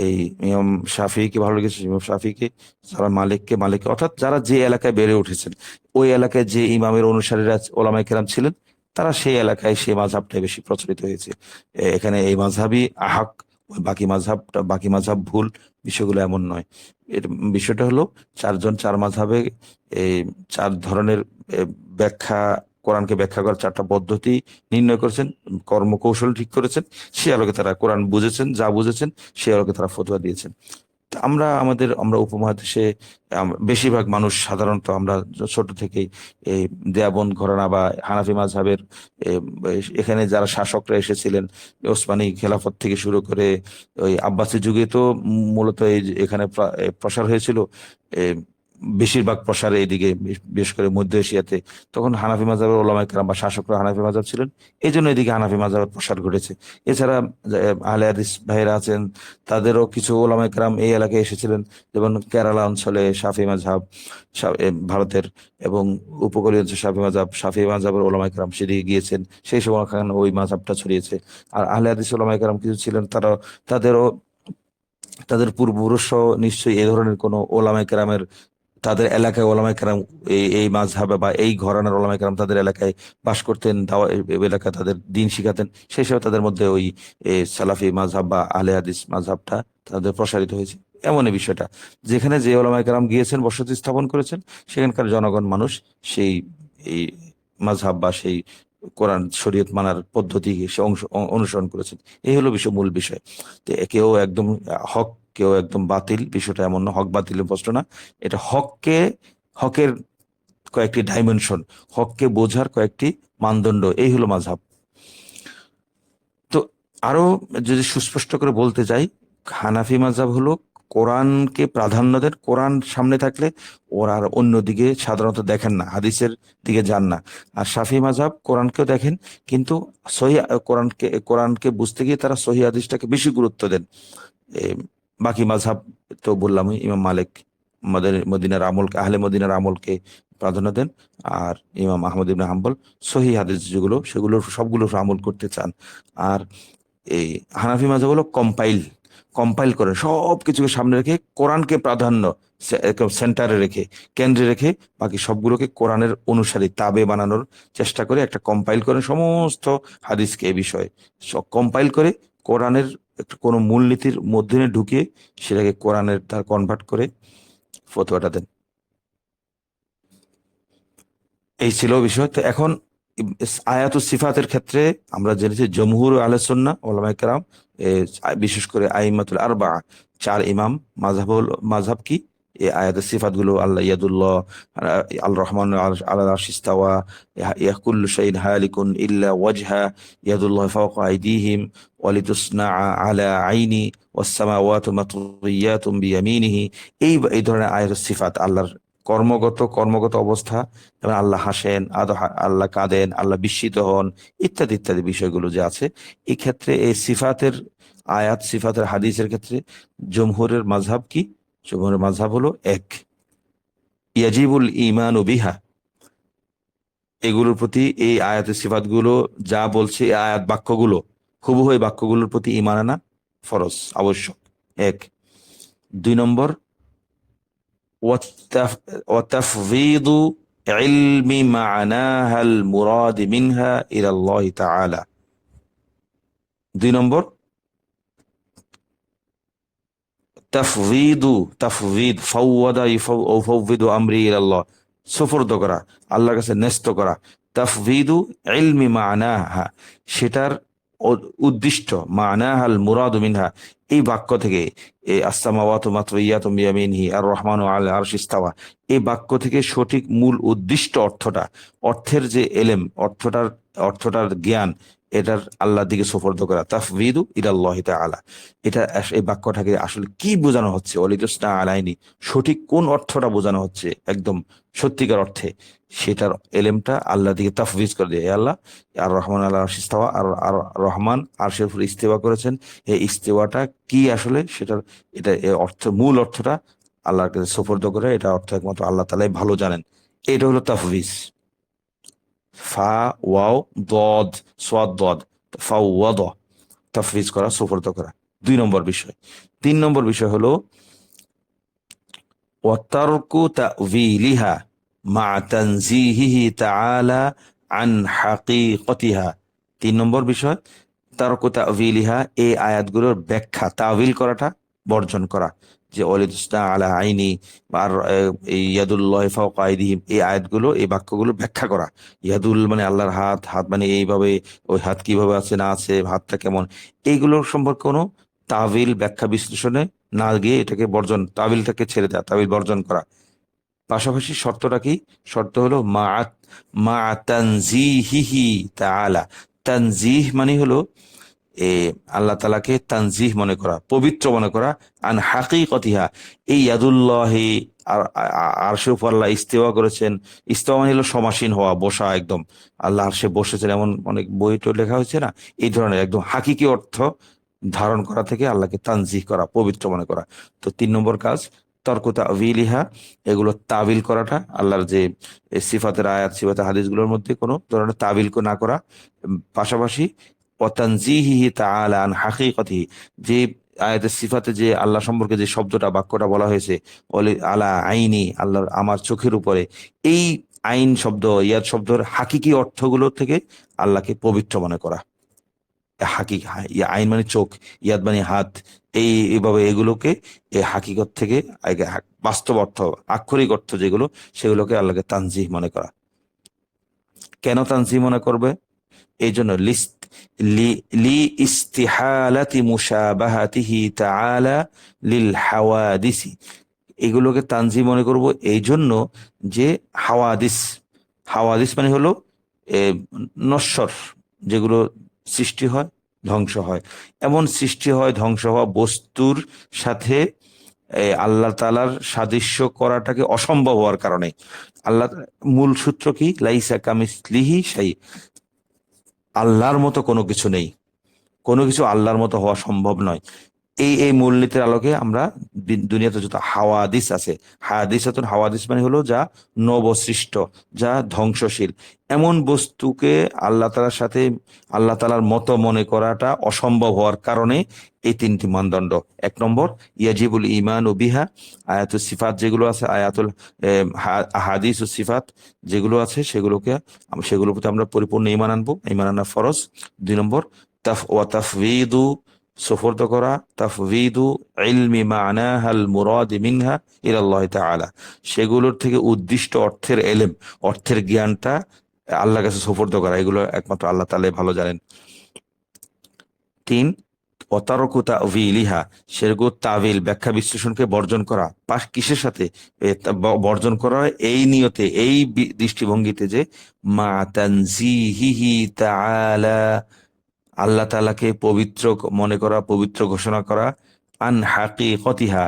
এই ইমাম শাফিকে ভালো লেগেছে, ইমাম শাফিকে। যারা মালিককে মালিককে, অর্থাৎ যারা যে এলাকায় বেড়ে উঠেছেন, ওই এলাকায় যে ইমামের অনুসারীরা ওলামায়ে কেরাম ছিলেন, তারা সেই এলাকায় সেই মাযহাবটাই বেশি প্রচলিত হয়েছে। এখানে এই মাযহাবই আহাক, ওই বাকি মাযহাব ভুল, বিষয়গুলো এমন নয়। এর বিষয়টা হলো চারজন চার মাযহাবে এই চার ধরনের ব্যাখ্যা, কোরআনকে ব্যাখ্যা করার চারটা পদ্ধতি নির্ণয় করেছেন, কর্মকৌশল ঠিক করেছেন। সে আলোকে তারা কোরআন বুঝেছেন, যা বুঝেছেন সে আলোকে তারা ফতোয়া দিয়েছেন। তা আমরা উপমহাদেশে বেশিরভাগ মানুষ সাধারণত আমরা ছোট থেকেই এই দেওবন্দ ঘরানা বা হানাফি মাযহাবের এ, এখানে যারা শাসকরা এসেছিলেন, ওসমানী খেলাফত থেকে শুরু করে ওই আব্বাসী যুগে তো মূলত এই যে এখানে প্রসার হয়েছিল। এ, বেশিরভাগ প্রসার এইদিকে, বিশেষ করে মধ্য এশিয়াতে। তখন হানাফি মাযহাবের ওলামায়ে কেরাম বা শাসকরা হানাফি মাযহাব ছিলেন, এই জন্য এদিকে হানাফি মাযহাবের প্রসার ঘটেছে। এছাড়া আহলে হাদিস ভাইরা আছেন, তাদেরও কিছু ওলামায়ে কেরাম এই এলাকায় এসেছিলেন, যেমন কেরালা অঞ্চলে শাফি মাযহাব, ভারতের এবং উপকূলীয় অঞ্চলে শাফি মাযহাবের ওলামায়ে কেরাম সেদিকে গিয়েছেন, সেই সময় ওই মাযহাবটা ছড়িয়েছে। আর আহলে হাদিস ওলামায়ে কেরাম কিছু ছিলেন, তাদেরও তাদের পূর্বপুরুষও নিশ্চয়ই এই ধরনের কোনো ওলামায়ে কেরামের, তাদের এলাকায় ওলামায়ে কেরাম এই মাযহাবে বা এই ঘরানার ওলামায়ে কেরাম তাদের এলাকায় বাস করতেন, এই এলাকায় তাদের দিন শিখাতেন। সেই হিসাবে তাদের মধ্যে ওই সালাফি মাযহাব বা আহলে হাদিস মাযহাবটা তাদের প্রসারিত হয়েছে। এমনই বিষয়টা, যেখানে যে ওলামায়ে কেরাম গিয়েছেন, বসতি স্থাপন করেছেন, সেখানকার জনগণ মানুষ সেই এই মাযহাব বা সেই কোরআন শরীয়ত মানার পদ্ধতি সে অনুসরণ করেছেন। এই হলো মূল বিষয়। তো কেউ একদম হক, কেউ একদম বাতিল, বিষয়টা এমন না। হক বাতিলের প্রশ্ন না, এটা হকের কয়েকটি ডাইমেনশন, হককে বোঝার কয়েকটি মানদণ্ড, এই হলো মাযহাব। তো আরো যদি সুস্পষ্ট করে বলতে যাই, হানাফি মাযহাব হলো কোরআনকে প্রাধান্য দেন, কোরআন সামনে থাকলে ওরা আর অন্যদিকে সাধারণত দেখেন না, হাদিসের দিকে যান না। আর শাফি মাযহাব কোরআনকেও দেখেন, কিন্তু সহি কোরআনকে বুঝতে গিয়ে তারা সহি হাদিসটাকে বেশি গুরুত্ব দেন। এ, বাকি মাযহাব তো বললামই, ইমাম মালিক মদিনার আমলকে, আহলে মদিনার আমলকে প্রাধান্য দেন। আর ইমাম আহমদ ইবনে হাম্বল সহি হাদিস যেগুলো, সেগুলো সবগুলোর উপর আমল করতে চান। আর এই হানাফি মাযহাব হলো কম্পাইল করে সব কিছুকে সামনে রেখে, কোরআনকে প্রাধান্য সেন্টারে রেখে, কেন্দ্রে রেখে, বাকি সবগুলোকে কোরআনের অনুসারী তাবে বানানোর চেষ্টা করে, একটা কম্পাইল করেন সমস্ত হাদিসকে এ বিষয়ে, সব কম্পাইল করে কোরআনের একটা কোনো মূলনীতির মধ্যে ঢুকিয়ে সেটাকে কোরআনের তার কনভার্ট করে ফতোয়াটা দেন। এই ছিল বিষয়। তো এখন আয়াতুস সিফাতের ক্ষেত্রে আমরা জেনেছি জমহুর আহলে সুন্নাহ ওলামায়ে কেরাম, বিশেষ করে আইম্মাতুল আরবা, চার ইমাম মাযহাব কি, এই আয়াতুস সিফাত গুলো, আল্লাহ ইয়াদুল্লাহ, আল রহমান আলা আরশি ইস্তাওয়া, কুল্লু শাইইন হালিকুন ইল্লা ওয়াজহা, ইয়াদুল্লাহ ফাওকা আইদিহিম, ওয়ালিতুসনা আলা আইনি, ওয়াস সামাওয়াতু মাতউইয়াতুম বিয়ামিনিহি। এই ধরনের আয়াতুস সিফাত, আল্লাহর কর্মগত অবস্থা, যেমন আল্লাহ হাসেন, আল্লাহ কাঁদেন, আল্লাহ বিস্মিত হন, ইত্যাদি ইত্যাদি বিষয়গুলো যে আছে, এই ক্ষেত্রে এই সিফাতের আয়াত, সিফাতের হাদিসের ক্ষেত্রে জমহুরের মাযহাব কি? জমহুরের মাযহাব হলো এক, ইয়াজিবুল ঈমানু বিহা, এগুলোর প্রতি, এই আয়াতের সিফাতগুলো যা বলছে, এই আয়াত বাক্যগুলো হুবহু এই বাক্যগুলোর প্রতি ঈমান আনা ফরজ, আবশ্যক। এক। 2 নম্বর, وتفويض علم معناها المراد منها إلى الله تعالى। দুই নম্বর তাফওয়িদু, তাফওয়িদ, ফাওয়াদা ইউফাউযিদু আমরি ইলাল্লাহ, সুফর্দ করা, আল্লাহর কাছে ন্যস্ত করা। তাফওয়িদু ইলমি মানাহা, সেটার উদ্দিষ্ট, মানাহাল মুরাদু মিনহা, এই বাক্য থেকে, এই আসসামাওয়াতু মাতউইয়াতুম বিয়ামিনিহি আর রহমানু আলা আরশি ইস্তাওয়া, এই বাক্য থেকে সঠিক মূল উদ্দিষ্ট অর্থটা, অর্থের যে এলেম, অর্থটার জ্ঞান, এটার আল্লাহর দিকে সুপর্দ করা। তাফওয়িদু ইলাল্লাহি তাআলা, এটা এই বাক্যটাকে আসলে কি বোঝানো হচ্ছে, অলিদুসনা আলাইনি, সঠিক কোন অর্থটা বোঝানো হচ্ছে একদম সত্যিকার অর্থে, সেটার এলেমটা আল্লাহ দিকে তাফবিজ করে দিয়ে, আল্লাহ আর রহমান আল্লাহ আরশ ইস্তাওয়া, আর আর রহমান আরশের উপর ইস্তেওয়া করেছেন, এই ইস্তেওয়াটা কি আসলে, সেটার এটা অর্থ, মূল অর্থটা আল্লাহর কাছে সুপর্দ করে, এটা অর্থ একমাত্র আল্লাহ তাআলাই ভালো জানেন। এটা হলো তাফবিজ। ফা ওয়াও দদ, সোয়াদ দদ, ফাওয়াদ, তাফবিজ করা, সুপর্দ করা, দুই নম্বর বিষয়। তিন নম্বর বিষয় হলো ওয়াতারকু তাউযিলিহা মা তানজিহিহি তাআলা আন হাকিকতিহা। তিন নম্বর বিষয়, তারকু তাউযিলিহা, এই আয়াতগুলোর ব্যাখ্যা, তাউযিল করাটা বর্জন করা, যে ওয়ালিদুসনা আলা আইনি, আর এই ইয়াদুল্লাহি ফাওকা আইদিহিম, এই আয়াতগুলো, এই বাক্যগুলো ব্যাখ্যা করা। ইয়াদুল মানে আল্লাহর হাত, হাত মানে এইভাবে, ওই হাত কিভাবে আছে না আছে, হাতটা কেমন, এইগুলোর সম্পর্কে কোনো তাবিল, ব্যাখ্যা, বিশ্লেষণে না গিয়ে এটাকে বর্জন, তাবিলটাকে ছেড়ে দেওয়া, তাবিল বর্জন করা। পাশাপাশি শর্তটা কি? শর্ত হলো মা, মা তানজিহিহি তাআলা। তানজিহ মানে হলো এ আল্লাহ তালাকে তানজিহ মনে করা, পবিত্র মনে করা, আন হাকিকতিহা, এই ইয়াদুল্লাহি, আর আরশের উপর আল্লাহ ইস্তেওয়া করেছেন। ইস্তেওয়া মানে হলো সমাসীন হওয়া, বসা একদম, আল্লাহ আরশে বসেছেন, এমন অনেক বই তো লেখা হয়েছে না, এই ধরনের একদম হাকিকি অর্থ ধারণ করা থেকে আল্লাহকে তানজিহ করা, পবিত্র মনে করা। তো তিন নম্বর কাজ তর্ক তাবিলিহা, এগুলো তাবিল করাটা, আল্লাহর যে সিফাতের আয়াত, সিফাতের হাদিসগুলোর মধ্যে কোনো ধরনের তাবিল না করা। পাশাপাশি ওয়াতানজিহিহি তাআলা আন হাকিকতিহি, যে আয়াতের সিফাতে যে আল্লাহ সম্পর্কে যে শব্দটা, বাক্যটা বলা হয়েছে, ওয়ালি আলা আইনি, আল্লাহর আমার চোখের উপরে, এই আইন শব্দ, ইয়াদ শব্দের হাকিকি অর্থগুলো থেকে আল্লাহকে পবিত্র মনে করা। হাকি, আইন মানে চোখ, ইয়াদ মানে হাত, এইভাবে এগুলোকে এই হাকিকত থেকে বাস্তব অর্থ, আক্ষরিক অর্থ যেগুলো, সেগুলোকে আল্লাহকে তানজিহ মনে করা। কেন তানজিহ মনে করবে? এই জন্য লি লি ইস্তিহালাতি মুশাবাহাতিহি তাআলা লিল হাওয়াদিসি, এগুলোকে তানজিহ মনে করব এই জন্য যে হাওয়াদিস, হাওয়াদিস মানে হলো এ, নশ্বর, যেগুলো সৃষ্টি হয়, ধ্বংস হয়, এমন সৃষ্টি হয়, ধ্বংস হওয়া বস্তুর সাথে আল্লাহ তাআলার সাদৃশ্য করাটাকে অসম্ভব হওয়ার কারণে, আল্লাহ, মূল সূত্র কি, লাইসা কামিসলিহি শাই, আল্লাহর মতো কোনো কিছু নেই, কোনো কিছু আল্লাহর মতো হওয়া সম্ভব নয়। এই মূলনীতির আলোকে আমরা দুনিয়াতে যত হাওয়াদিস আছে, হাওয়াদিস মানে হলো যা নবসৃষ্ট, যা ধ্বংসশীল, এমন বস্তুকে আল্লাহ তাআলার সাথে, আল্লাহ তাআলার মতো মনে করাটা অসম্ভব হওয়ার কারণে এই তিনটি মানদণ্ড। এক নম্বর, ইয়াজিবুল ঈমান ও বিহা, আয়াতুল সিফাত যেগুলো আছে, আয়াতুল হাদিস ও সিফাত যেগুলো আছে, সেগুলোর প্রতি আমরা পরিপূর্ণ ঈমান আনবো, ঈমান আনা ফরজ। দুই নম্বর, তাফওয়িদু, সুফর্দ করা, তাফওয়িদু ইলমি মানাহাল মুরাদি মিনহা ইলাল্লাহি তাআলা, সেগুলোর থেকে উদ্দিষ্ট অর্থের এলেম, অর্থের জ্ঞানটা আল্লাহর কাছে সুফর্দ করা, এগুলো একমাত্র আল্লাহ তাআলাই ভালো জানেন। তিন, অতারকু তাউযিলিহা, সেগুলো তাবিল, ব্যাখ্যা, বিশ্লেষণকে বর্জন করা। কিসের সাথে বর্জন করা হয়? এই নিয়তে, এই দৃষ্টিভঙ্গিতে যে মা তানজিহিহি তাআলা, আল্লাহ তাআলাকে পবিত্র মনে করা, পবিত্র ঘোষণা করা, আন হাকিকতিহা,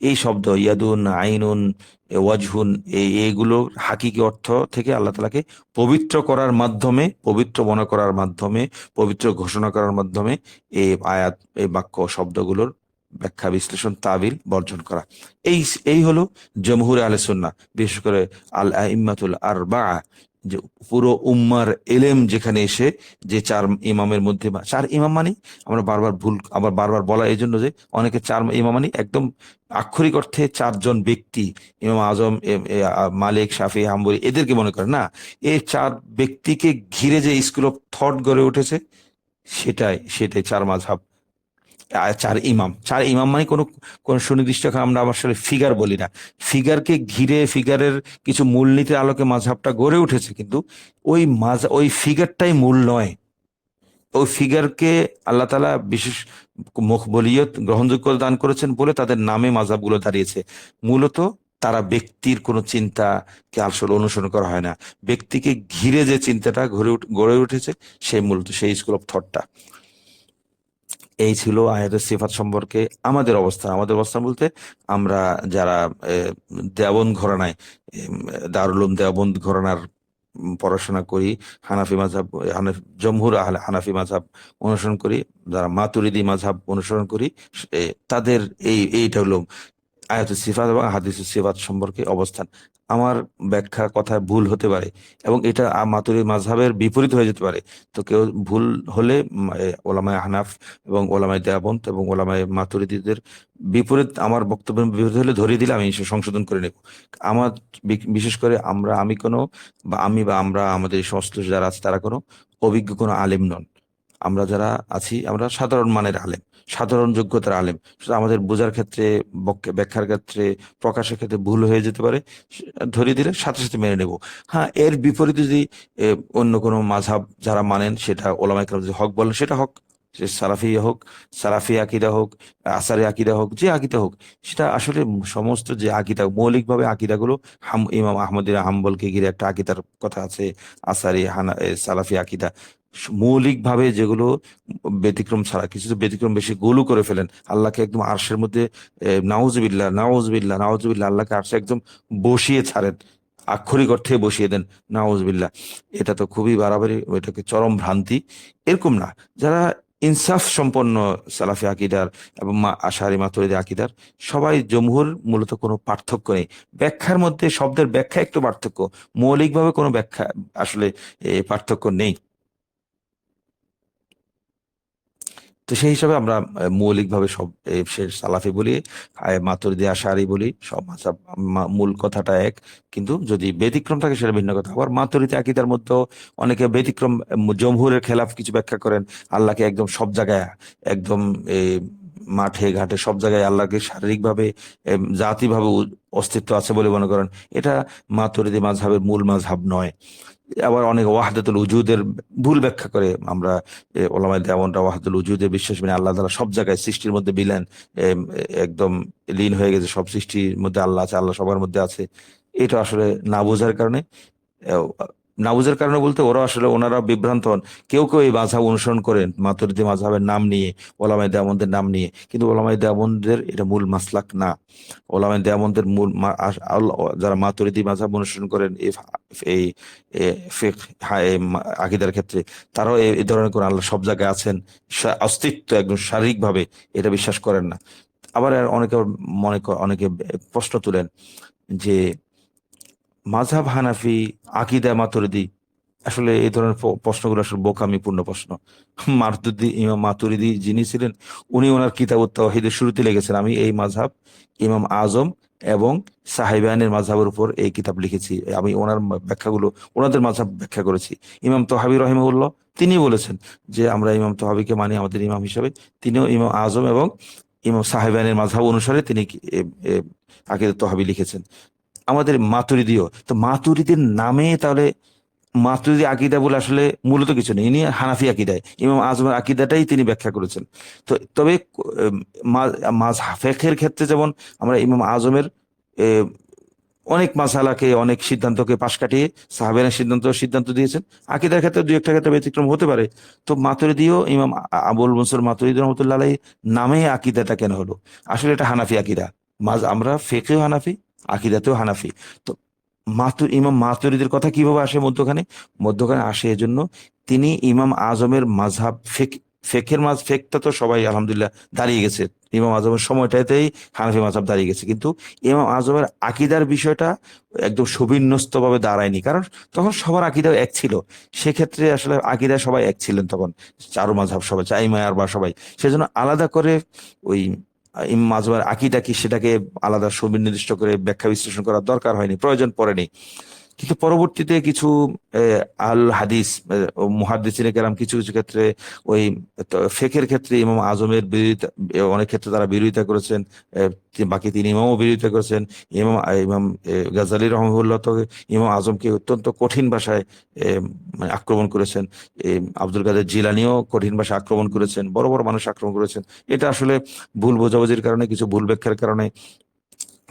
এই শব্দ ইয়াদুন, আইনুন, ওয়াজহুন, এইগুলোর হাকিকি অর্থ থেকে আল্লাহ তাআলাকে পবিত্র করার মাধ্যমে, পবিত্র মনে করার মাধ্যমে, পবিত্র ঘোষণা করার মাধ্যমে এই আয়াত, এই বাক্য শব্দগুলোর ব্যাখ্যা, বিশ্লেষণ, তাবিল বর্জন করা। এই এই হলো জমহুরে আহলে সুন্নাহ, বিশেষ করে আল আইম্মাতুল আরবাআ, যে পুরো উম্মার এলেম যেখানে এসে, যে চার ইমামের মধ্যে, চার ইমাম মানে আমরা বারবার ভুল, আবার বারবার বলা এই জন্য যে অনেকে চার ইমাম মানে একদম আক্ষরিক অর্থে চারজন ব্যক্তি, ইমাম আজম, মালিক, শাফি, হাম্বলি, এদেরকে মনে করে না, এই চার ব্যক্তিকে ঘিরে যে স্কুল অফ থট গড়ে উঠেছে, সেটাই সেটাই, চার মাযহাব, আর চার ইমাম। চার ইমাম মানে কোনো কোনো সুনির্দিষ্ট, আমরা আসলে ফিগার বলি না, ফিগারকে ঘিরে ফিগারের কিছু মূলনীতির আলোকে মাযহাবটা গড়ে উঠেছে, কিন্তু ওই ফিগারটাই মূল নয়। ওই ফিগারকে আল্লাহ তাআলা বিশেষ মকবুলিয়ত, গ্রহণযোগ্য দান করেছেন বলে তাদের নামে মাযহাবগুলো দাঁড়িয়েছে। মূলত তারা ব্যক্তির কোনো চিন্তাকে আসলে অনুসরণ করা হয় না, ব্যক্তিকে ঘিরে যে চিন্তাটা গড়ে উঠেছে সেই মূলত সেই স্কুল অফ থটটা। এই ছিল আয়াতের সিফাত সম্পর্কে আমাদের অবস্থান বলতে আমরা যারা দেওবন্দ ঘরানায়, দারুল উলুম দেওবন্দ ঘরানার পড়াশোনা করি, হানাফি মাযহাব, জমহুর আহলে হানাফি মাযহাব অনুসরণ করি, যারা মাতুরিদি মাযহাব অনুসরণ করি, তাদের এইটা হলো আয়াতুস সিফাত এবং হাদিসুস সিফাত সম্পর্কে অবস্থান। আমার ব্যাখ্যা কথায় ভুল হতে পারে এবং এটা মাতুরি মাযহাবের বিপরীত হয়ে যেতে পারে। তো কেউ ভুল হলে ওলামায়ে হানাফ এবং ওলামায়ে দেওবন্দ এবং ওলামায়ে মাতুরিদিদের বিপরীত, আমার বক্তব্যের বিপরীত হলে ধরিয়ে দিলে আমি সে সংশোধন করে নেব। আমার বিশেষ করে আমি কোনো, বা আমরা আমাদের এই সমস্ত যারা আছে তারা কোনো অভিজ্ঞ কোনো আলেম নন। আমরা যারা আছি আমরা সাধারণ মানের আলেম, সাধারণ যোগ্যতার আলেম। সুতরাং আমাদের বোঝার ক্ষেত্রে, ব্যাখ্যার ক্ষেত্রে, প্রকাশের ক্ষেত্রে ভুল হয়ে যেতে পারে, ধরিয়ে দিলে সাথে সাথে মেনে নেব। হ্যাঁ, এর বিপরীতে যদি অন্য কোনো মাযহাব যারা মানেন, সেটা ওলামায়ে কেরাম যদি হক বলেন সেটা হক, সে সালাফি হোক, সালাফি আকিদা হোক, আসারি আকিদা হোক, যে আকিদা হোক, সেটা আসলে সমস্ত যে আকিদা, মৌলিকভাবে আকিদাগুলো, ইমাম আহমদ হাম্বলকে ঘিরে একটা আকিদার কথা আছে, আসারি সালাফি আকিদা, মৌলিকভাবে যেগুলো ব্যতিক্রম ছাড়া, কিছু তো ব্যতিক্রম বেশি গোলু করে ফেলেন, আল্লাহকে একদম আরশের মধ্যে নাউজুবিল্লাহ নাউজুবিল্লাহ নাউজুবিল্লাহ, আল্লাহকে আরশে একদম বসিয়ে ছাড়েন, আক্ষরিক অর্থে বসিয়ে দেন, নাউজুবিল্লাহ। এটা তো খুবই বাড়াবাড়ি, এটাকে চরম ভ্রান্তি। এরকম না, যারা ইনসাফ সম্পন্ন সালাফি আকিদার এবং আশারি মাতুরিদি আকিদার, সবাই জমহুর, মূলত কোনো পার্থক্য নেই। ব্যাখ্যার মধ্যে শব্দের ব্যাখ্যা একটু পার্থক্য, মৌলিকভাবে কোনো ব্যাখ্যা আসলে পার্থক্য নেই। তো সেই হিসাবে আমরা মৌলিকভাবে সব সে সালাফি বলি, মাতুরিদি আশারি বলি, সব মাযহাব মূল কথাটা এক। কিন্তু যদি ব্যতিক্রম থাকে সেটা ভিন্ন কথা। আবার মাতুরিদি আকীদার মধ্যেও অনেকে ব্যতিক্রম, জমহুরের খেলাফ কিছু ব্যাখ্যা করেন, আল্লাহকে একদম সব জায়গায়, একদম মাঠে ঘাটে সব জায়গায় আল্লাহকে শারীরিকভাবে, জাতিভাবে অস্তিত্ব আছে বলে মনে করেন। এটা মাতুরিদি মাযহাবের মূল মাযহাব নয়। আবার অনেক ওয়াহদাতুল উজুদের ভুল ব্যাখ্যা করে। আমরা ওলামায়ে দেওবন্দরা ওয়াহদাতুল উজুদে বিশ্বাস, মানে আল্লাহ তাআলা সব জায়গায় সৃষ্টির মধ্যে বিলেন, একদম লীন হয়ে গেছে, সব সৃষ্টির মধ্যে আল্লাহ আছে, আল্লাহ সবার মধ্যে আছে। এটা আসলে না বোঝার কারণে, আহ, না বোঝার কারণে বলতে ওরা আসলে ওনারা বিভ্রান্ত হন। কেউ কেউ এই মাযহাব অনুসরণ করেন মাতুরিদি মাযহাবের নাম নিয়ে, ওলামায়ে দেওবন্দের নাম নিয়ে, কিন্তু ওলামায়ে দেওবন্দের এটা মূল মাসলাক না। ওলামায়ে দেওবন্দের মূল যারা মাতুরিদি মাযহাব অনুসরণ করেন এই ফিকহ, আকীদার ক্ষেত্রে, তারাও এই ধরনের কোন আল্লাহ সব জায়গায় আছেন, অস্তিত্ব একদম শারীরিক ভাবে, এটা বিশ্বাস করেন না। আবার অনেকে অনেকে প্রশ্ন তুলেন যে মাযহাব হানাফি, আকীদা মাতুরিদি, আসলে এই ধরনের প্রশ্নগুলো আসলে বোকামিপূর্ণ প্রশ্ন। ইমাম মাতুরিদি যিনি ছিলেন, উনি ওনার কিতাবুত তাওহীদের শুরুতে লিখেছেন, আমি এই মাযহাব ইমাম আজম এবং সাহেবানের মাযহাবের উপর এই কিতাব লিখেছি। আমি ওনার ব্যাখ্যাগুলো, ওনাদের মাযহাব ব্যাখ্যা করেছি। ইমাম তহাবী রহিমাহুল্লাহ তিনি বলেছেন যে আমরা ইমাম তহাবীকে মানি আমাদের ইমাম হিসাবে। তিনিও ইমাম আজম এবং ইমাম সাহেবানের মাযহাব অনুসারে তিনি আকীদাত তহাবী লিখেছেন। আমাদের মাতুরিদিও তো, মাতুরিদির নামে তাহলে মাতুরিদি আকীদা বলে আসলে মূলত কিছু নেই। ইনি হানাফি আকীদায় ইমাম আজমের আকীদাটাই তিনি ব্যাখ্যা করেছেন। তো তবে ফিকহের ক্ষেত্রে যেমন আমরা ইমাম আজমের অনেক মাসালাকে, অনেক সিদ্ধান্তকে পাশ কাটিয়ে সাহাবেরা সিদ্ধান্ত দিয়েছেন। আকীদার ক্ষেত্রে দুই একটা ক্ষেত্রে ব্যতিক্রম হতে পারে। তো মাতুরিদিও ইমাম আবুল মনসুর মাতুরিদি রহমতুল্লাহ আলাইহি নামে আকীদাটা কেন হলো? আসলে এটা হানাফি আকীদা। আমরা ফিকহেও হানাফি, আকীদাতেও হানাফি। তো ইমাম মাতুরিদির কথা কিভাবে আসে মধ্যখানে? মধ্যখানে আসে এজন্য তিনি ইমাম আজমের মাযহাব, ফেকটা তো সবাই আলহামদুলিল্লাহ দাঁড়িয়ে গেছে, ইমাম আজমের সময়টাতেই হানাফি মাযহাব দাঁড়িয়ে গেছে, কিন্তু ইমাম আজমের আকীদার বিষয়টা একদম সুবিন্যস্ত ভাবে দাঁড়ায়নি, কারণ তখন সবার আকীদা এক ছিল। সেক্ষেত্রে আসলে আকীদা সবাই এক ছিলেন তখন, চারু মাযহাব সবাই, চাইমায়ার বা সবাই। সেজন্য আলাদা করে ওই ইমাম আজমের আকীদা কি সেটাকে আলাদা সুনির্দিষ্ট করে ব্যাখ্যা বিশ্লেষণ করার দরকার হয়নি, প্রয়োজন পড়েনি। কিন্তু পরবর্তীতে কিছু আল হাদিস মুহাদ্দিসিনে কেরাম কিছু কিছু ক্ষেত্রে ওই ফেকের ক্ষেত্রে ইমাম আজমের বিরোধিতা, অনেক ক্ষেত্রে তারা বিরোধিতা করেছেন। বাকি তিন ইমামও বিরোধিতা করেছেন। ইমাম ইমাম গাজ্জালী রহমাহুল্লাহ তো ইমাম আজমকে অত্যন্ত কঠিন ভাষায় মানে আক্রমণ করেছেন। আব্দুল কাদের জিলানিও কঠিন ভাষায় আক্রমণ করেছেন, বড় বড় মানুষ আক্রমণ করেছেন। এটা আসলে ভুল বোঝাবুঝির কারণে, কিছু ভুল ব্যাখ্যার কারণে।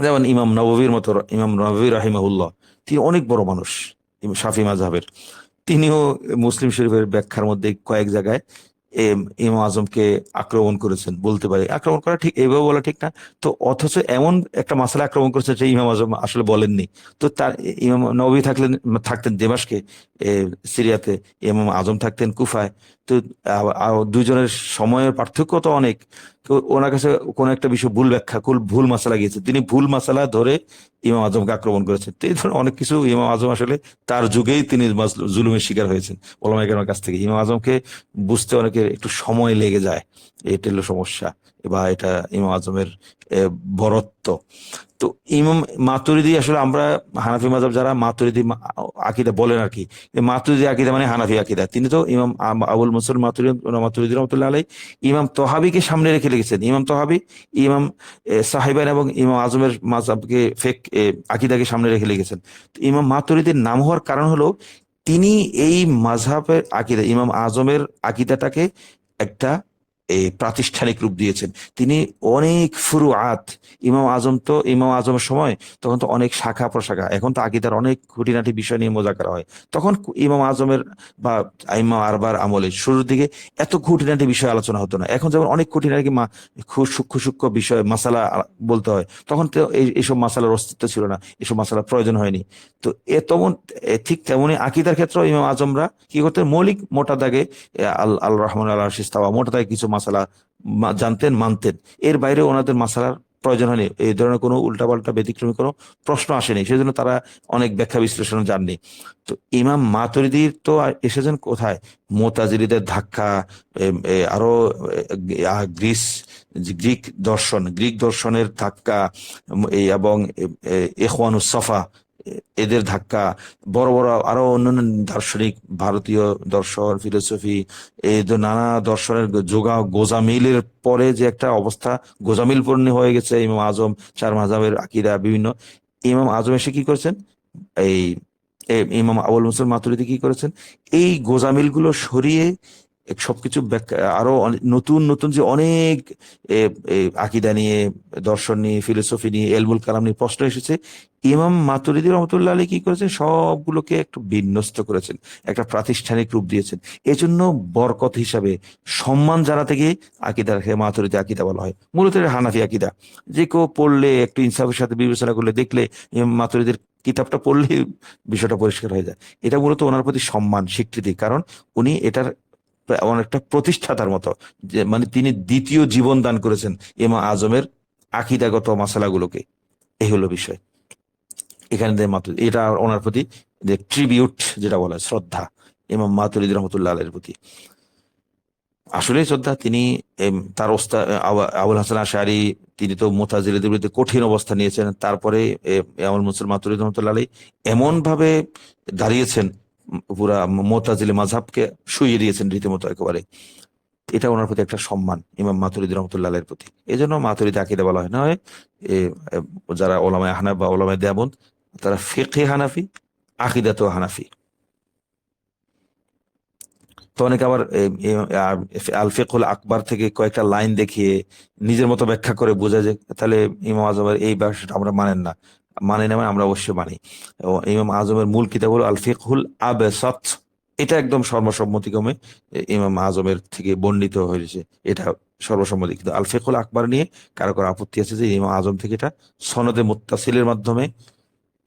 যেমন ইমাম নববীর মতো, ইমাম নববী রাহিমাহুল্লাহ, তিনি অনেক বড় মানুষ, শাফি মাযহাবের। তিনিও মুসলিম শরীফের ব্যাখ্যার মধ্যে কয়েক জায়গায় ইমাম আজমকে আক্রমণ করেছেন, বলতে পারি আক্রমণ করা ঠিক এইভাবে বলা ঠিক না। তো অথচ এমন একটা মাসালা আক্রমণ করেছে যে ইমাম আজম আসলে বলেননি। তো তার ইমাম নবী থাকতেন দেমাশকে, সিরিয়াতে, ইমাম আজম থাকতেন কুফায়। তো দুইজনের সময়ের পার্থক্য তো অনেক। তো ওনার কাছে কোনো একটা বিষয় ভুল ব্যাখ্যা, ভুল মাসালা গিয়েছে, তিনি ভুল মাসালা ধরে ইমাম আজমকে আক্রমণ করেছেন। তো এই ধরনের অনেক কিছু ইমাম আজম আসলে তার যুগেই তিনি জুলুমের শিকার হয়েছেন ওলামায়ে কেরামের কাছ থেকে। ইমাম আজমকে বুঝতে অনেকের একটু সময় লেগে যায়, এটা হলো সমস্যা, বা এটা ইমাম আজমের বরত্ব। তো ইমাম মাতুরিদি, আসলে আমরা হানাফি মাযহাব যারা মাতুরিদি আকীদা বলেন আর কি, মাতুরিদি আকীদা মানে হানাফি আকীদা। তিনি তো ইমাম আবুল মনসুর মাতুরিদি রহমাতুল্লাহ আলাইহি ইমাম তহাবিকে সামনে রেখে লিখেছেন। ইমাম তহাবি ইমাম সাহিবান এবং ইমাম আজমের মাযহাবকে আকীদাকে সামনে রেখে লিখেছেন। তো ইমাম মাতুরিদির নাম হওয়ার কারণ হলো তিনি এই মাযহাবের আকীদা, ইমাম আজমের আকীদাটাকে একটা এই প্রাতিষ্ঠানিক রূপ দিয়েছেন। তিনি অনেক ফুরুআত, ইমাম আজমের সময় তখন তো অনেক শাখা প্রশাখা, এখন তো আকীদার অনেক খুঁটিনাটি বিষয় নিয়ে মোজাকারা হয়। তখন ইমাম আজমের বা ইমাম আরবার আমলে শুরুর দিকে এত খুঁটিনাটি বিষয় আলোচনা হতো না। এখন যেমন অনেক খুঁটিনাটি খুব সূক্ষ্ম সূক্ষ্ম বিষয় মাসালা বলতে হয়, তখন তো এইসব মাসালার অস্তিত্ব ছিল না, এসব মাসালার প্রয়োজন হয়নি। তো ঠিক তেমনি আকীদার ক্ষেত্রে ইমাম আজমরা কি করতেন, মৌলিক মোটা দাগে আল আল রহমান আল্লাহ ইস্তাওয়া, মোটা দাগে কিছু মাসালা জানতেন, মানতেন। এর বাইরে ওনাদের মাসালার প্রয়োজন হয়নি, এই ধরনের কোনো উল্টাপাল্টা ব্যতিক্রমী কোনো প্রশ্ন আসেনি, সেজন্য তারা অনেক ব্যাখ্যা বিশ্লেষণ জাননি। তো ইমাম মাতুরিদির তো এসেছেন কোথায়, মুতাজিলিদের ধাক্কা, আরো গ্রিস গ্রিক দর্শনের ধাক্কা, এবং ইখওয়ানুস সাফা এদের ধাক্কা, বড় বড় আরো অন্যান্য দার্শনিক, ভারতীয় দর্শন, ফিলোসফি, এই তো নানা দর্শনের গোজামিলের পরে যে একটা অবস্থা, গোজামিল পূর্ণ হয়ে গেছে ইমাম আজম, চার মাযহাবের আকীদা বিভিন্ন। ইমাম আজম এসে কি করেছেন, এই ইমাম আবুল মনসুর মাতুরিদি কি করেছেন, এই গোজামিল গুলো সরিয়ে সবকিছু আরো নতুন নতুন যে অনেক আকীদা নিয়ে, দর্শন নিয়ে, ফিলোসফি নিয়ে, এলমুল কালাম নিয়ে প্রশ্ন এসেছে, ইমাম মাতুরিদি রহমতুল্লাহ আলাইহি কি করেছেন, সবগুলোকে একটু বিন্যস্ত করেছেন, একটা প্রাতিষ্ঠানিক রূপ দিয়েছেন। এজন্য বরকত হিসাবে সম্মান জানাতে গিয়ে আকীদাকে মাতুরিদি আকীদা বলা হয়। মূলত এটা হানাফি আকীদা। যে কেউ পড়লে, একটু ইনসাফের সাথে বিবেচনা করলে, দেখলে ইমাম মাতুরিদির কিতাবটা পড়লে বিষয়টা পরিষ্কার হয়ে যায়। এটা মূলত ওনার প্রতি সম্মান, স্বীকৃতি, কারণ উনি এটার অনেকটা প্রতিষ্ঠাতার মতো, যে মানে তিনি দ্বিতীয় জীবন দান করেছেন ইমাম আজমের আকীদাগত মাসালাগুলোকে। এই হলো বিষয় এখানে। এটা ওনার প্রতি যে ট্রিবিউট, যেটা বলে শ্রদ্ধা, ইমাম মাতুরিদি রহমতুল্লাহ আলাইহির প্রতি আসলে শ্রদ্ধা। তিনি তার আবুল হাসান আশআরী, তিনি তো মুতাজিলিদের বিরুদ্ধে কঠিন অবস্থা নিয়েছেন। তারপরে আবুল মনসুর মাতুরিদি রহমতুল্লাহ আলাইহি এমন ভাবে দাঁড়িয়েছেন, পুরা মুতাজিলি মাযহাবকে শুইয়ে দিয়েছেন রীতিমতো একেবারে। এটা ওনার প্রতি একটা সম্মান ইমাম মাতুরিদি রহমতুল্লাহ আলাইহির প্রতি। এই জন্য মাতুরিদি আকীদা বলা হয় না হয়। যারা ওলামায়ে হানাফ বা ওলামায়ে দেওবন্দ, তারা ফিকহে হানাফি, আকীদাতেও হানাফি। তো অনেকে আবার আল ফিকহুল আকবার থেকে কয়েকটা লাইন দেখিয়ে নিজের মতো ব্যাখ্যা করে বোঝা যায়, তাহলে ইমাম আজমের এই ভাষাটা আমরা মানেন না। মানে না মানে আমরা অবশ্যই মানি। ইমাম আজমের মূল কিতাব হলো আল ফিকহুল আবসাত, এটা একদম সর্বসম্মতিক্রমে ইমাম আজমের থেকে বর্ণিত হয়েছে, এটা সর্বসম্মতি। কিন্তু আল ফিকহুল আকবার নিয়ে কারো কারো আপত্তি আছে যে ইমাম আজম থেকে এটা সনদে মুত্তাসিলের মাধ্যমে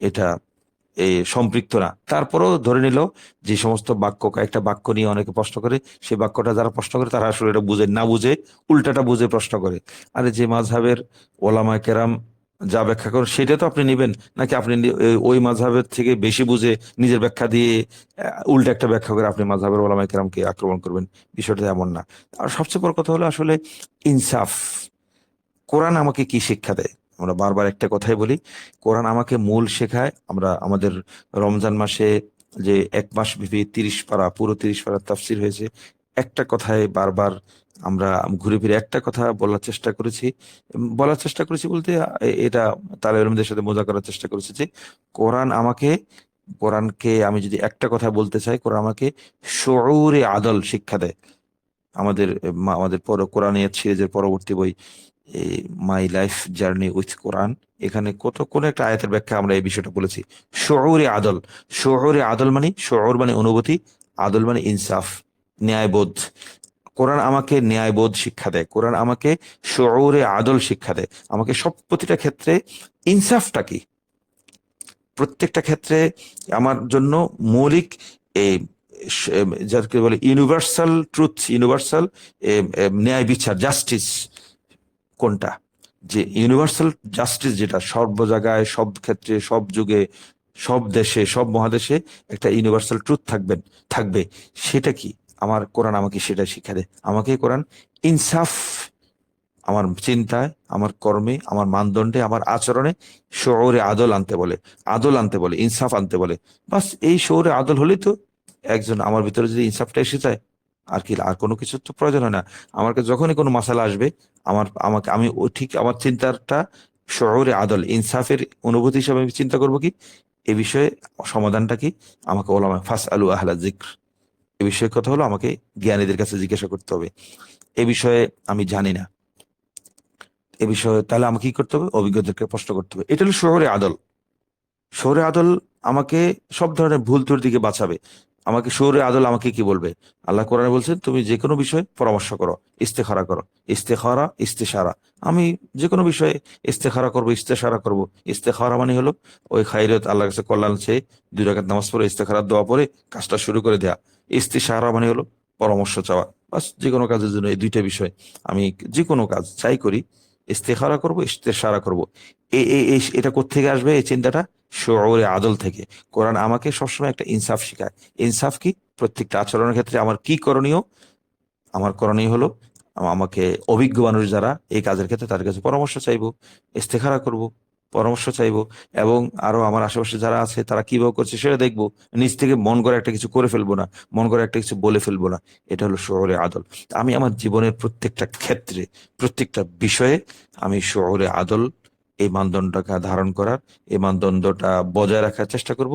এটা সম্পৃক্ত না। তারপরেও ধরে নিল যে সমস্ত বাক্য, কয়েকটা বাক্য নিয়ে অনেকে প্রশ্ন করে, সেই বাক্যটা যারা প্রশ্ন করে তারা আসলে এটা বুঝে না, বুঝে উল্টাটা বুঝে প্রশ্ন করে। আরে যে মাযহাবের ওলামায়ে কেরাম যা ব্যাখ্যা করেন সেটা তো আপনি নিবেন, নাকি আপনি ওই মাযহাবের থেকে বেশি বুঝে নিজের ব্যাখ্যা দিয়ে উল্টা একটা ব্যাখ্যা করে আপনি মাযহাবের ওলামায়ে কেরামকে আক্রমণ করবেন? বিষয়টা এমন না। আর সবচেয়ে বড় কথা হলো আসলে ইনসাফ। কোরআন আমাকে কি শিক্ষা দেয়? আমরা বারবার একটা কথাই বলি, কোরআন আমাকে মূল শেখায়। আমরা আমাদের রমজান মাসে যে 1 মাস ব্যাপী 30 পারা, পুরো 30 পারা তাফসির হয়েছে, একটা কথায় বারবার আমরা ঘুরে ফিরে একটা কথা বলার চেষ্টা করেছি বলতে এটা তালেবের ইলমদের সাথে মজা করার চেষ্টা করেছি যে কোরআন আমাকে কোরআনকে আমি যদি একটা কথা বলতে চাই, কোরআন আমাকে শউরে আদল শিক্ষা দেয়। আমাদের কোরআনিয়াত সিরিজের পরবর্তী বই মাই লাইফ জার্নি উইথ কোরআন, এখানে কোন একটা আয়াতের ব্যাখ্যা আমরা এই বিষয়টা বলেছি। শউরে আদল, শউরে আদল মানে, শউর মানে অনুভূতি, আদল মানে ইনসাফ, ন্যায়বোধ। কোরআন আমাকে ন্যায়বোধ শিক্ষা দেয়, কোরআন আমাকে শউরে আদল শিক্ষা দেয়, আমাকে প্রতিটা ক্ষেত্রে ইনসাফটা কি, প্রত্যেকটা ক্ষেত্রে আমার জন্য মৌলিক এই যাকে বলে ইউনিভার্সাল ট্রুথ, ইউনিভার্সাল ন্যায় বিচার, জাস্টিস কোনটা, যে ইউনিভার্সাল জাস্টিস যেটা সর্ব জায়গায়, সব ক্ষেত্রে, সব যুগে, সব দেশে, সব মহাদেশে একটা ইউনিভার্সাল ট্রুথ থাকবে, সেটা কি? আমার কোরআন আমাকে সেটা শিক্ষা দেয়। আমাকে কোরআন ইনসাফ আমার চিন্তায়, আমার কর্মে, আমার মানদণ্ডে, আমার আচরণে শউরে আদল আনতে বলে, ইনসাফ আনতে বলে। বাস এই শউরে আদল হলেই তো একজন, আমার ভিতরে যদি ইনসাফটা এসে যায়, আর কোনো কিছু তো প্রয়োজন হয় না। আমার কাছে যখনই কোনো মাসালা আসবে, আমি ঠিক আমার চিন্তাটা শউরে আদল, ইনসাফের অনুভূতি হিসাবে আমি চিন্তা করবো কি এ বিষয়ে সমাধানটা কি, আমাকে ওলামা ফাস আলু আহলা জিক্র, এ বিষয়ে কথা হলো আমাকে জ্ঞানীদের কাছে জিজ্ঞাসা করতে হবে। এ বিষয়ে আমি জানি না, এ বিষয়ে তাহলে আমাকে কি করতে হবে? অভিজ্ঞদেরকে প্রশ্ন করতে হবে। এটা হলো শহরে আদল। শহরে আদল আমাকে সব ধরনের ভুল ত্রুটি দিকে বাঁচাবে। আমাকে শহরে আদল আমাকে কি বলবে? আল্লাহ কোরআনে বলছেন, তুমি যে কোনো বিষয়ে পরামর্শ করো, ইস্তেখারা করো। ইস্তেসারা, আমি যে কোনো বিষয়ে ইস্তেখারা করবো, ইস্তেসারা করবো। ইস্তেখারা মানে হলো ওই খাইরত, আল্লাহর কাছে কল্যাণ চেয়ে 2 রাকাত নামাজ পড়ে ইস্তেখারার দোয়া পড়ে কাজটা শুরু করে দেয়া। ইস্তিশারা মানে হলো পরামর্শ চাওয়া। বাস, যে কোনো কাজের জন্য এই 2টা বিষয়, আমি যে কোনো কাজ চাই করি, ইস্তেখারা করবো, ইস্তেসারা করবো। এটা কোত্থেকে আসবে এই চিন্তাটা? শউরে আদল থেকে। কোরআন আমাকে সবসময় একটা ইনসাফ শেখায়। ইনসাফ কি? প্রত্যেকটা আচরণের ক্ষেত্রে আমার কি করণীয়, আমার করণীয় হলো আমাকে অভিজ্ঞ মানুষ যারা এই কাজের ক্ষেত্রে, তাদের কাছে পরামর্শ চাইবো, ইস্তেখারা করব, পরামর্শ চাইবো, এবং আরো আমার আশেপাশে যারা আছে তারা কিভাবে করছে সেটা দেখবো। নিজ থেকে মন করে একটা কিছু করে ফেলবো না, মন করে একটা কিছু বলে ফেলবো না। এটা হলো শউরে আদল। আমি আমার জীবনের প্রত্যেকটা ক্ষেত্রে, প্রত্যেকটা বিষয়ে আমি শউরে আদল, এই মানদণ্ডটাকে ধারণ করার, এই মানদণ্ডটা বজায় রাখার চেষ্টা করব।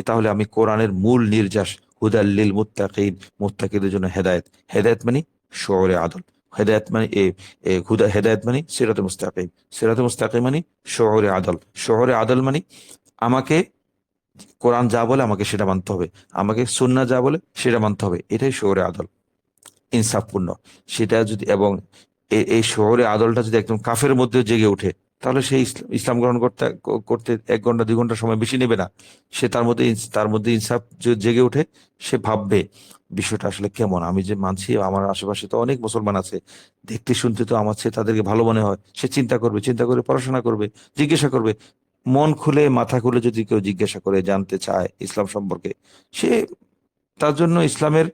তাহলে আমি কোরআনের মূল নির্যাস, হুদাল্লিল মুত্তাকিন, মুত্তাকিদের জন্য হেদায়েত, হেদায়েত মানে শউরে আদল, হেদায়েত মানে হেদায়েত মানে সিরাতে মুস্তাকিম, সিরাতে মুস্তাকিম মানে শউরে আদল, শউরে আদল মানে আমাকে কোরআন যা বলে আমাকে সেটা মানতে হবে, আমাকে সুন্নাহ যা বলে সেটা মানতে হবে। এটাই শউরে আদল, ইনসাফপূর্ণ। সেটা যদি, এবং এই শহরে আদলটা যদি একদম কাফের মধ্যে জেগে ওঠে, তাহলে সেই ইসলাম গ্রহণ করতে করতে 1 ঘন্টা 2 ঘন্টা সময় বেশি নেবে না। সে তার মধ্যে ইনসাফ জেগে ওঠে, সে ভাববে বিষয়টা আসলে কেমন। আমি যে মানছি, আমার আশেপাশে তো অনেক মুসলমান আছে, দেখতে শুনতে তো আমার চেয়ে তাদেরকে ভালো মনে হয়। সে চিন্তা করে পড়াশোনা করবে, জিজ্ঞাসা করবে। মন খুলে মাথা খুলে যদি কেউ জিজ্ঞাসা করে, জানতে চায় ইসলাম সম্পর্কে, সে, তার জন্য ইসলামের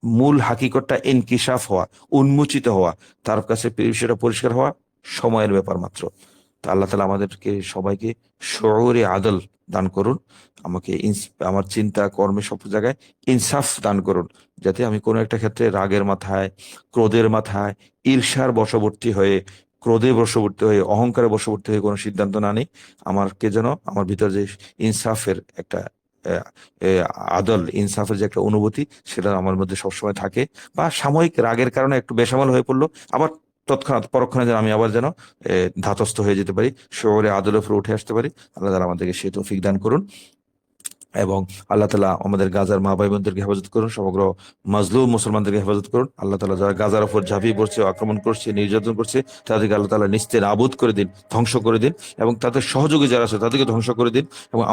মূল হাকিকতটা ইনকিশাফ হওয়া, উন্মোচিত হওয়া, তার কাছে বিষয়টা পরিষ্কার হওয়া সময়ের ব্যাপার মাত্র। তা আল্লাহ তালা আমাদেরকে সবাইকে শউরে আদল দান করুন, আমাকে আমার চিন্তা কর্মে সব জায়গায় ইনসাফ দান করুন, যাতে আমি কোনো একটা ক্ষেত্রে রাগের মাথায়, ক্রোধের মাথায়, ঈর্ষার বশবর্তী হয়ে, অহংকারে বশবর্তী হয়ে কোনো সিদ্ধান্ত না নিই। আমাকে যেন আমার ভিতরে যে ইনসাফের একটা আহ, আহ, আদল, ইনসাফের যে একটা অনুভূতি, সেটা আমার মধ্যে সবসময় থাকে। বা সাময়িক রাগের কারণে একটু বেসামাল হয়ে পড়লো, আবার তৎক্ষণাৎ পরক্ষণে যেন আমি আবার যেন ধাতস্থ হয়ে যেতে পারি, শহরে আদলের উপরে উঠে আসতে পারি। আল্লাহ তাআলা আমাদেরকে সে তৌফিক দান করুন। এবং আল্লাহ তালা আমাদের গাজার মা ভাই বোনদেরকে হেফাজত করুন, সমগ্র মাজলুম মুসলমানদেরকে হেফাজত করুন। আল্লাহ তালা যারা গাজার উপর ঝাঁপিয়ে পড়ছে, আক্রমণ করছে, নির্যাতন করছে, তাদেরকে আল্লাহ তালা নিস্তে নাবুদ করে দিন, ধ্বংস করে দিন। এবং তাদের সহযোগী যারা আছে তাদেরকে ধ্বংস করে দিন। এবং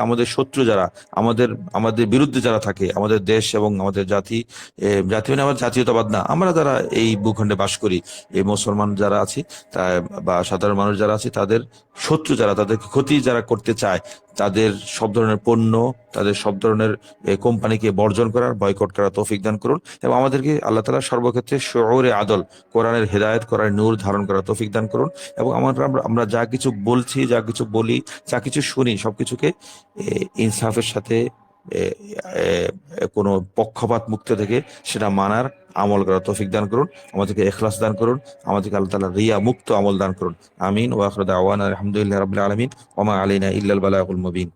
আমাদের শত্রু যারা, আমাদের আমাদের বিরুদ্ধে যারা থাকে, আমাদের দেশ এবং আমাদের জাতি, জাতি মানে আমার জাতীয়তাবাদ না, আমরা যারা এই ভূখণ্ডে বাস করি, এই মুসলমান যারা আছি, তা বা সাধারণ মানুষ যারা আছে, তাদের শত্রু যারা, তাদেরকে ক্ষতি যারা করতে চায়, তাদের সব ধরনের পণ্য, তাদের সব ধরনের কোম্পানিকে বর্জন করার, বয়কট করার তৌফিক দান করুন। এবং আমাদেরকে আল্লাহ তাআলা সর্বক্ষেত্রে শুউরে আদল, কোরআনের হেদায়েত করার নূর ধারণ করার তৌফিক দান করুন। এবং আমরা যা কিছু বলছি, যা কিছু বলি, যা কিছু শুনি, সবকিছুকে ইনসাফের সাথে এ, এ, কোনো পক্ষপাত মুক্ত থেকে সেটা মানার, আমল করার তৌফিক দান করুন। আমাদেরকে ইখলাস দান করুন। আমাদেরকে আল্লাহ তাআলা রিয়া মুক্ত আমল দান করুন। আমিন। ওয়া আখিরু দাওয়ানা আলহামদুলিল্লাহি রাব্বিল আলামিন। ওয়া মা আলাইনা ইল্লাল বালাগুল মুবিন।